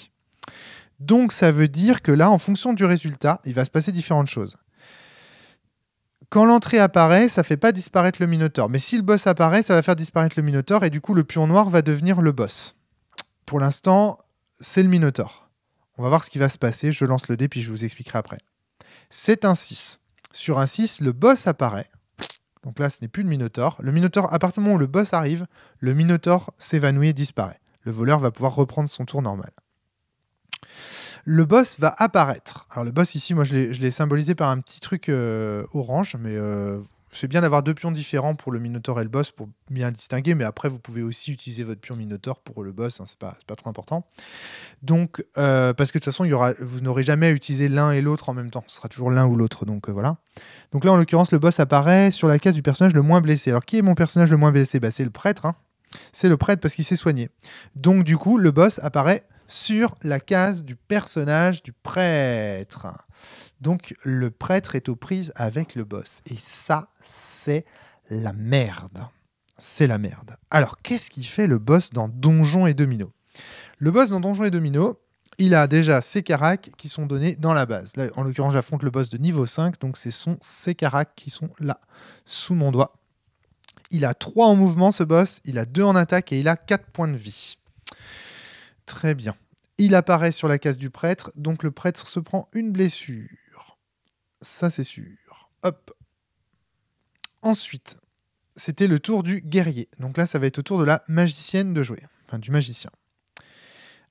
Donc ça veut dire que là, en fonction du résultat, il va se passer différentes choses. Quand l'entrée apparaît, ça ne fait pas disparaître le Minotaure. Mais si le boss apparaît, ça va faire disparaître le Minotaure et du coup, le pion noir va devenir le boss. Pour l'instant, c'est le Minotaure. On va voir ce qui va se passer. Je lance le dé, puis je vous expliquerai après. C'est un 6. Sur un 6, le boss apparaît. Donc là, ce n'est plus le Minotaure. Le Minotaure, à partir du moment où le boss arrive, le Minotaure s'évanouit et disparaît. Le voleur va pouvoir reprendre son tour normal. Le boss va apparaître. Alors le boss ici, moi je l'ai symbolisé par un petit truc orange, mais c'est bien d'avoir 2 pions différents pour le Minotaure et le boss pour bien distinguer, mais après, vous pouvez aussi utiliser votre pion Minotaure pour le boss, hein, c'est pas trop important. Donc, parce que de toute façon, vous n'aurez jamais à utiliser l'un et l'autre en même temps. Ce sera toujours l'un ou l'autre, donc voilà. Donc là, en l'occurrence, le boss apparaît sur la case du personnage le moins blessé. Alors, qui est mon personnage le moins blessé? C'est le prêtre, hein. C'est le prêtre parce qu'il s'est soigné. Donc, du coup, le boss apparaît sur la case du personnage du prêtre. Donc, le prêtre est aux prises avec le boss. Et ça, c'est la merde. C'est la merde. Alors, qu'est-ce qu'il fait le boss dans Donjons et Dominos? Le boss dans Donjons et Dominos, il a déjà ses caracs qui sont donnés dans la base. Là, en l'occurrence, j'affronte le boss de niveau 5, donc ce sont ses caracs qui sont là, sous mon doigt. Il a 3 en mouvement, ce boss, il a 2 en attaque et il a 4 points de vie. Très bien. Il apparaît sur la case du prêtre, donc le prêtre se prend une blessure. Ça, c'est sûr. Hop. Ensuite, c'était le tour du guerrier. Donc là, ça va être au tour de la magicienne de jouer. Enfin, du magicien.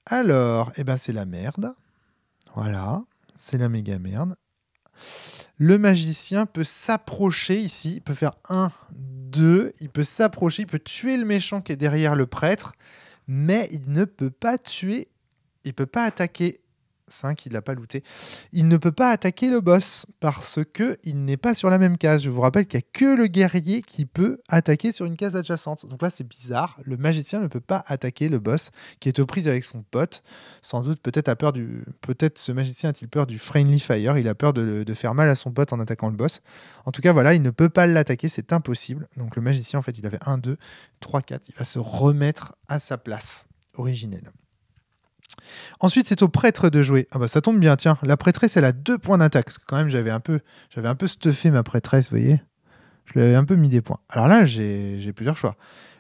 Alors, eh ben, c'est la merde. Voilà. C'est la méga merde. Le magicien peut s'approcher ici. Il peut faire 1, 2. Il peut s'approcher. Il peut tuer le méchant qui est derrière le prêtre. Mais il ne peut pas tuer. Il ne peut pas attaquer. 5, il ne l'a pas looté. Il ne peut pas attaquer le boss parce qu'il n'est pas sur la même case. Je vous rappelle qu'il n'y a que le guerrier qui peut attaquer sur une case adjacente. Donc là, c'est bizarre. Le magicien ne peut pas attaquer le boss qui est aux prises avec son pote. Sans doute, peut-être ce magicien a-t-il peur du Friendly Fire. Il a peur de faire mal à son pote en attaquant le boss. En tout cas, voilà, il ne peut pas l'attaquer. C'est impossible. Donc le magicien, en fait, il avait 1, 2, 3, 4. Il va se remettre à sa place originelle. Ensuite, c'est au prêtre de jouer. Ah bah ça tombe bien, tiens. La prêtresse, elle a 2 points d'attaque. Parce que quand même, j'avais un peu stuffé ma prêtresse, vous voyez. Je lui avais un peu mis des points. Alors là, j'ai plusieurs choix.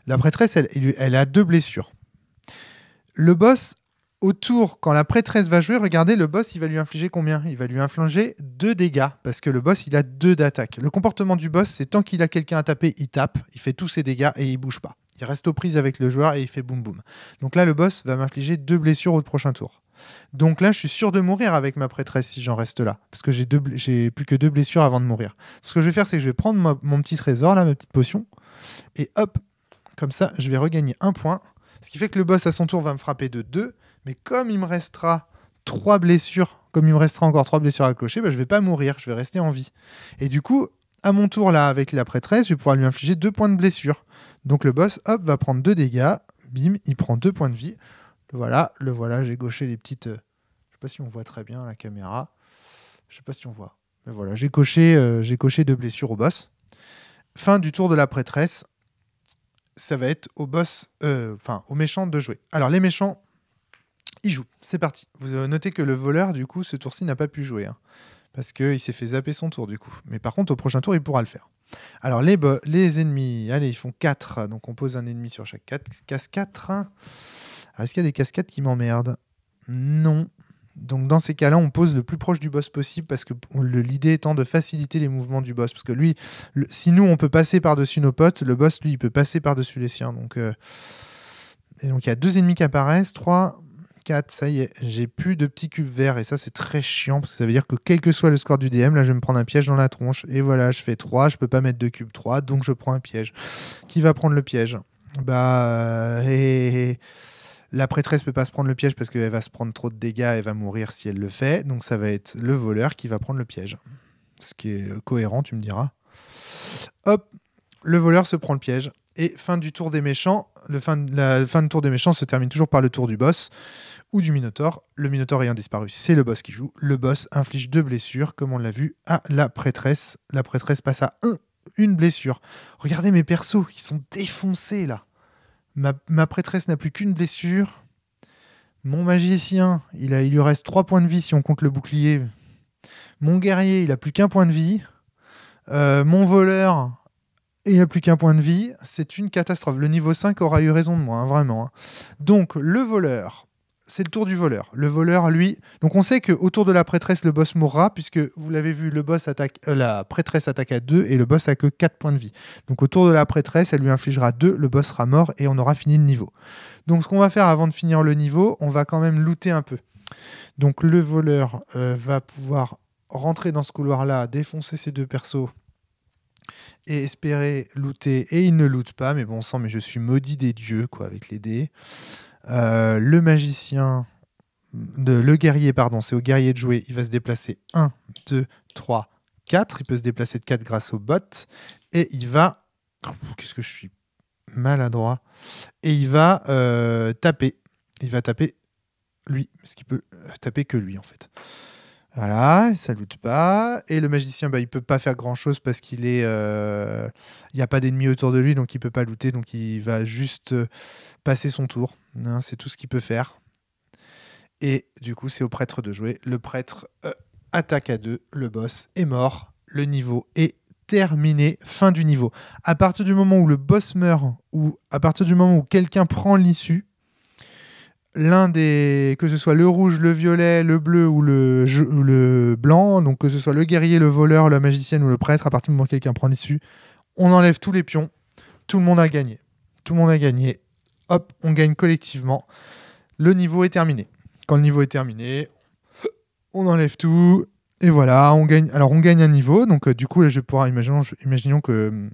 La prêtresse, elle a 2 blessures. Le boss, au tour, quand la prêtresse va jouer, regardez, le boss, il va lui infliger combien? Il va lui infliger 2 dégâts. Parce que le boss, il a 2 d'attaque. Le comportement du boss, c'est tant qu'il a quelqu'un à taper, il tape, il fait tous ses dégâts et il bouge pas. Il reste aux prises avec le joueur et il fait boum boum. Donc là, le boss va m'infliger 2 blessures au prochain tour. Donc là, je suis sûr de mourir avec ma prêtresse si j'en reste là. Parce que j'ai plus que 2 blessures avant de mourir. Ce que je vais faire, c'est que je vais prendre mon petit trésor, là, ma petite potion. Et hop, comme ça, je vais regagner 1 point. Ce qui fait que le boss, à son tour, va me frapper de 2. Mais comme il me restera 3 blessures, comme il me restera encore 3 blessures à clocher, bah, je vais pas mourir, je vais rester en vie. Et du coup, à mon tour, là, avec la prêtresse, je vais pouvoir lui infliger 2 points de blessure. Donc le boss, hop, va prendre 2 dégâts. Bim, il prend 2 points de vie. Le voilà, j'ai gauché les petites... Je sais pas si on voit très bien la caméra. Je sais pas si on voit. Mais voilà, j'ai coché 2 blessures au boss. Fin du tour de la prêtresse. Ça va être au boss... au méchant de jouer. Alors les méchants, ils jouent. C'est parti. Vous notez que le voleur, du coup, ce tour-ci n'a pas pu jouer. Hein, parce qu'il s'est fait zapper son tour, du coup. Mais par contre, au prochain tour, il pourra le faire. Alors, les ennemis, allez, ils font 4. Donc, on pose un ennemi sur chaque case 4. Alors, est-ce qu'il y a des cascades qui m'emmerdent? Non. Donc, dans ces cas-là, on pose le plus proche du boss possible parce que l'idée étant de faciliter les mouvements du boss. Parce que lui, si nous, on peut passer par-dessus nos potes, le boss, lui, il peut passer par-dessus les siens. Donc, et donc, il y a 2 ennemis qui apparaissent. 3... 4, ça y est, j'ai plus de petits cubes verts et ça c'est très chiant parce que ça veut dire que quel que soit le score du DM, là je vais me prendre un piège dans la tronche et voilà, je fais 3, je peux pas mettre de cube 3, donc je prends un piège. Qui va prendre le piège? La prêtresse peut pas se prendre le piège parce qu'elle va se prendre trop de dégâts, elle va mourir si elle le fait, donc ça va être le voleur qui va prendre le piège. Ce qui est cohérent, tu me diras. Hop, le voleur se prend le piège. Et fin du tour des méchants, la fin de tour des méchants se termine toujours par le tour du boss ou du Minotaure. Le Minotaure ayant disparu, c'est le boss qui joue. Le boss inflige 2 blessures, comme on l'a vu, à la prêtresse. La prêtresse passe à 1 blessure. Regardez mes persos, ils sont défoncés là. Ma prêtresse n'a plus qu'une blessure. Mon magicien, il lui reste 3 points de vie si on compte le bouclier. Mon guerrier, il a plus qu'1 point de vie. Mon voleur... Et il n'y a plus qu'un point de vie, c'est une catastrophe. Le niveau 5 aura eu raison de moi, hein, vraiment. Hein. Donc, le voleur, c'est le tour du voleur. Le voleur, lui... Donc, on sait qu'au tour de la prêtresse, le boss mourra, puisque, vous l'avez vu, la prêtresse attaque à 2 et le boss a que 4 points de vie. Donc, au tour de la prêtresse, elle lui infligera 2, le boss sera mort et on aura fini le niveau. Donc, ce qu'on va faire avant de finir le niveau, on va quand même looter un peu. Donc, le voleur va pouvoir rentrer dans ce couloir-là, défoncer ces 2 persos et espérer looter, et il ne loot pas, mais bon sang, mais je suis maudit des dieux, quoi, avec les dés. Le magicien, le guerrier, pardon, c'est au guerrier de jouer, il va se déplacer 1, 2, 3, 4, il peut se déplacer de 4 grâce au bot, et il va... Qu'est-ce que je suis maladroit. Et il va taper. Il va taper lui, parce qu'il peut taper que lui, en fait. Voilà, ça loot pas. Et le magicien, bah, il peut pas faire grand-chose parce qu'il est... Il n'y a pas d'ennemis autour de lui, donc il peut pas looter, donc il va juste passer son tour. Hein, c'est tout ce qu'il peut faire. Et du coup, c'est au prêtre de jouer. Le prêtre attaque à 2, le boss est mort, le niveau est terminé, fin du niveau. À partir du moment où le boss meurt, ou à partir du moment où quelqu'un prend l'issue, l'un des... que ce soit le rouge, le violet, le bleu ou le blanc, donc que ce soit le guerrier, le voleur, la magicienne ou le prêtre, à partir du moment où quelqu'un prend l'issue, on enlève tous les pions, tout le monde a gagné. Tout le monde a gagné. Hop, on gagne collectivement. Le niveau est terminé. Quand le niveau est terminé, on enlève tout, et voilà, on gagne. Alors on gagne un niveau, donc du coup, là, je vais pouvoir, imaginons comment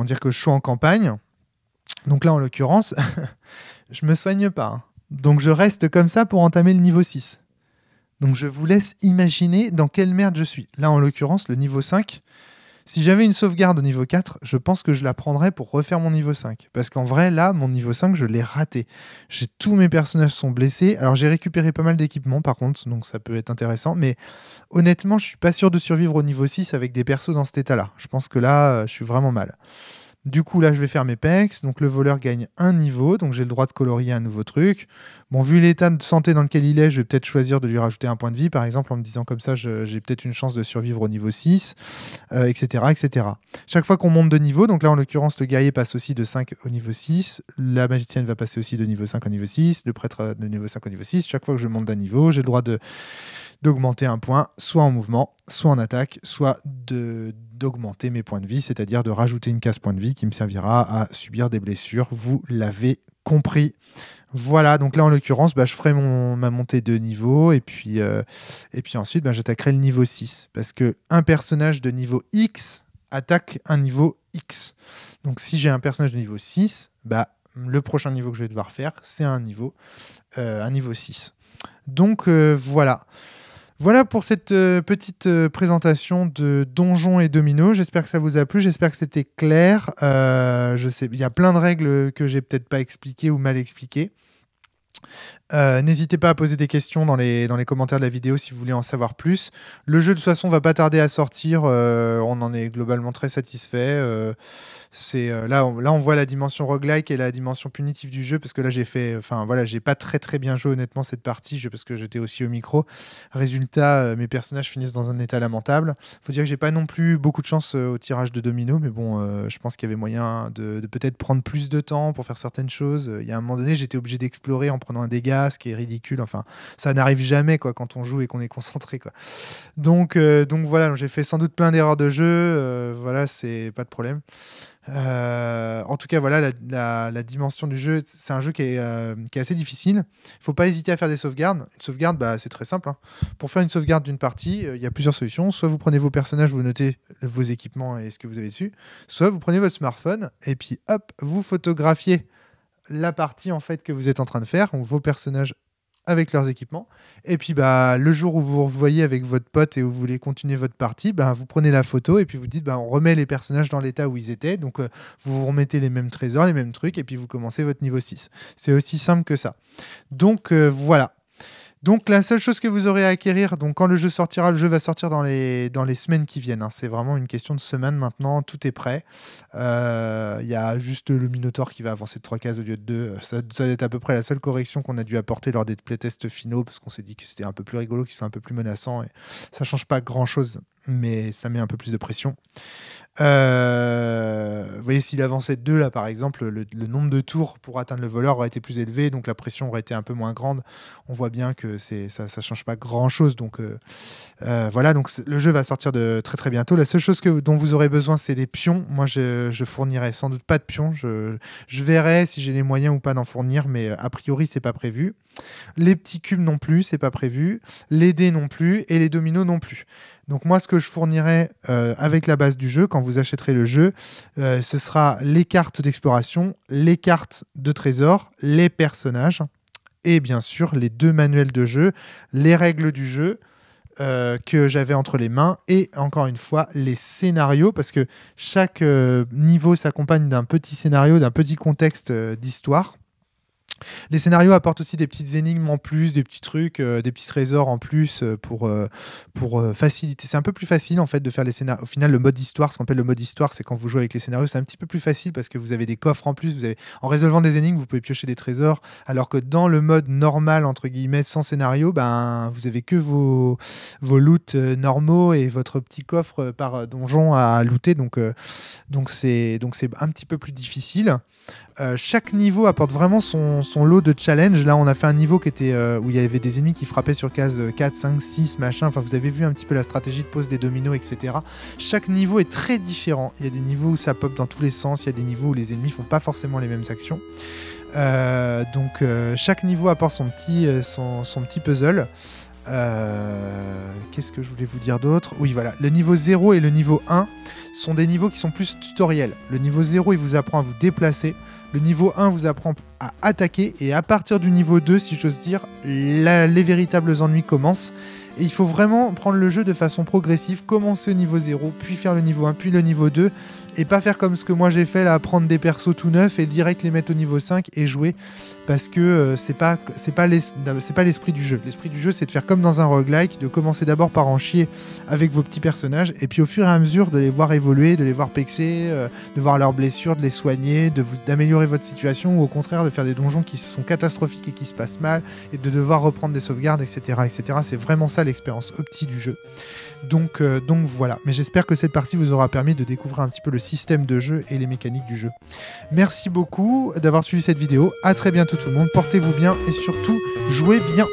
dire, que je sois en campagne. Donc là, en l'occurrence, je me soigne pas. Hein. Donc je reste comme ça pour entamer le niveau 6. Donc je vous laisse imaginer dans quelle merde je suis. Là, en l'occurrence, le niveau 5, si j'avais une sauvegarde au niveau 4, je pense que je la prendrais pour refaire mon niveau 5. Parce qu'en vrai, là, mon niveau 5, je l'ai raté. Tous mes personnages sont blessés. Alors j'ai récupéré pas mal d'équipements, par contre, donc ça peut être intéressant. Mais honnêtement, je suis pas sûr de survivre au niveau 6 avec des persos dans cet état-là. Je pense que là, je suis vraiment mal. Du coup, là, je vais faire mes pecs. Donc, le voleur gagne un niveau. Donc, j'ai le droit de colorier un nouveau truc. Bon, vu l'état de santé dans lequel il est, je vais peut-être choisir de lui rajouter un point de vie, par exemple, en me disant comme ça, j'ai peut-être une chance de survivre au niveau 6, etc., etc. Chaque fois qu'on monte de niveau, donc là, en l'occurrence, le guerrier passe aussi de 5 au niveau 6. La magicienne va passer aussi de niveau 5 au niveau 6. Le prêtre de niveau 5 au niveau 6. Chaque fois que je monte d'un niveau, j'ai le droit d'augmenter un point, soit en mouvement, soit en attaque, soit d'augmenter mes points de vie, c'est-à-dire de rajouter une case point de vie qui me servira à subir des blessures. Vous l'avez compris. Voilà, donc là en l'occurrence, je ferai ma montée de niveau et puis ensuite j'attaquerai le niveau 6 parce qu'un personnage de niveau X attaque un niveau X. Donc si j'ai un personnage de niveau 6, le prochain niveau que je vais devoir faire, c'est un niveau 6. Donc voilà. Voilà pour cette petite présentation de Donjons et Dominos. J'espère que ça vous a plu, j'espère que c'était clair. Je sais, il y a plein de règles que j'ai peut-être pas expliquées ou mal expliquées. N'hésitez pas à poser des questions dans les commentaires de la vidéo si vous voulez en savoir plus. Le jeu de toute façon va pas tarder à sortir, on en est globalement très satisfait. Là on voit la dimension roguelike et la dimension punitive du jeu parce que là j'ai pas très bien joué honnêtement cette partie parce que j'étais aussi au micro. Résultat, mes personnages finissent dans un état lamentable. Faut dire que j'ai pas non plus beaucoup de chance au tirage de domino, mais bon, je pense qu'il y avait moyen de peut-être prendre plus de temps pour faire certaines choses. Il y a un moment donné, j'étais obligé d'explorer en prenant un dégât, ce qui est ridicule. Enfin, ça n'arrive jamais quoi quand on joue et qu'on est concentré quoi. Donc voilà, j'ai fait sans doute plein d'erreurs de jeu. Voilà, c'est pas de problème. En tout cas, voilà, la dimension du jeu, c'est un jeu qui est assez difficile. Il ne faut pas hésiter à faire des sauvegardes. Une sauvegarde, c'est très simple. Hein. Pour faire une sauvegarde d'une partie, il y a plusieurs solutions. Soit vous prenez vos personnages, vous notez vos équipements et ce que vous avez dessus. Soit vous prenez votre smartphone et puis hop, vous photographiez la partie en fait que vous êtes en train de faire, vos personnages avec leurs équipements. Et puis le jour où vous vous revoyez avec votre pote et où vous voulez continuer votre partie, vous prenez la photo et puis vous dites on remet les personnages dans l'état où ils étaient. Donc vous vous remettez les mêmes trésors, les mêmes trucs et puis vous commencez votre niveau 6. C'est aussi simple que ça. Donc voilà. Donc la seule chose que vous aurez à acquérir, donc quand le jeu sortira, le jeu va sortir dans les semaines qui viennent. Hein. C'est vraiment une question de semaine maintenant, tout est prêt. Il y a juste le Minotaur qui va avancer de 3 cases au lieu de 2. Ça va être à peu près la seule correction qu'on a dû apporter lors des playtests finaux, parce qu'on s'est dit que c'était un peu plus rigolo, qu'ils sont un peu plus menaçants. Et ça change pas grand-chose, mais ça met un peu plus de pression. Vous voyez, s'il avançait de 2, là, par exemple, le nombre de tours pour atteindre le voleur aurait été plus élevé, donc la pression aurait été un peu moins grande. On voit bien que ça ne change pas grand-chose. Donc voilà, donc le jeu va sortir de très très bientôt. La seule chose dont vous aurez besoin, c'est des pions. Moi, je fournirai sans doute pas de pions. Je verrai si j'ai les moyens ou pas d'en fournir, mais a priori, c'est pas prévu. Les petits cubes non plus, c'est pas prévu. Les dés non plus et les dominos non plus. Donc moi, ce que je fournirai avec la base du jeu, quand vous achèterez le jeu, ce sera les cartes d'exploration, les cartes de trésor, les personnages et bien sûr les 2 manuels de jeu, les règles du jeu que j'avais entre les mains et encore une fois les scénarios, parce que chaque niveau s'accompagne d'un petit scénario, d'un petit contexte d'histoire. Les scénarios apportent aussi des petites énigmes en plus, des petits trucs, des petits trésors en plus pour faciliter. C'est un peu plus facile en fait de faire les scénarios. Au final, le mode histoire, ce qu'on appelle le mode histoire, c'est quand vous jouez avec les scénarios, c'est un petit peu plus facile parce que vous avez des coffres en plus. En résolvant des énigmes, vous pouvez piocher des trésors, alors que dans le mode normal, entre guillemets, sans scénario, ben, vous avez que vos loots normaux et votre petit coffre par donjon à looter. Donc c'est un petit peu plus difficile. Chaque niveau apporte vraiment son lot de challenge. Là, on a fait un niveau qui était, où il y avait des ennemis qui frappaient sur case 4, 5, 6, machin. Enfin, vous avez vu un petit peu la stratégie de pose des dominos, etc. Chaque niveau est très différent. Il y a des niveaux où ça pop dans tous les sens. Il y a des niveaux où les ennemis font pas forcément les mêmes actions. Donc, chaque niveau apporte son petit puzzle. Qu'est-ce que je voulais vous dire d'autre? Oui, voilà. Le niveau 0 et le niveau 1 sont des niveaux qui sont plus tutoriels. Le niveau 0, il vous apprend à vous déplacer. Le niveau 1 vous apprend à attaquer. Et à partir du niveau 2, si j'ose dire, les véritables ennuis commencent. Et il faut vraiment prendre le jeu de façon progressive. Commencer au niveau 0, puis faire le niveau 1, puis le niveau 2. Et pas faire comme ce que moi j'ai fait là, prendre des persos tout neufs et direct les mettre au niveau 5 et jouer, parce que c'est pas l'esprit du jeu. L'esprit du jeu, c'est de faire comme dans un roguelike, de commencer d'abord par en chier avec vos petits personnages et puis au fur et à mesure de les voir évoluer, de les voir pexer, de voir leurs blessures, de les soigner, d'améliorer votre situation, ou au contraire de faire des donjons qui sont catastrophiques et qui se passent mal et de devoir reprendre des sauvegardes, etc. etc. C'est vraiment ça l'expérience opti du jeu. Donc voilà, mais j'espère que cette partie vous aura permis de découvrir un petit peu le système de jeu et les mécaniques du jeu. Merci beaucoup d'avoir suivi cette vidéo, à très bientôt tout le monde, portez-vous bien et surtout jouez bien.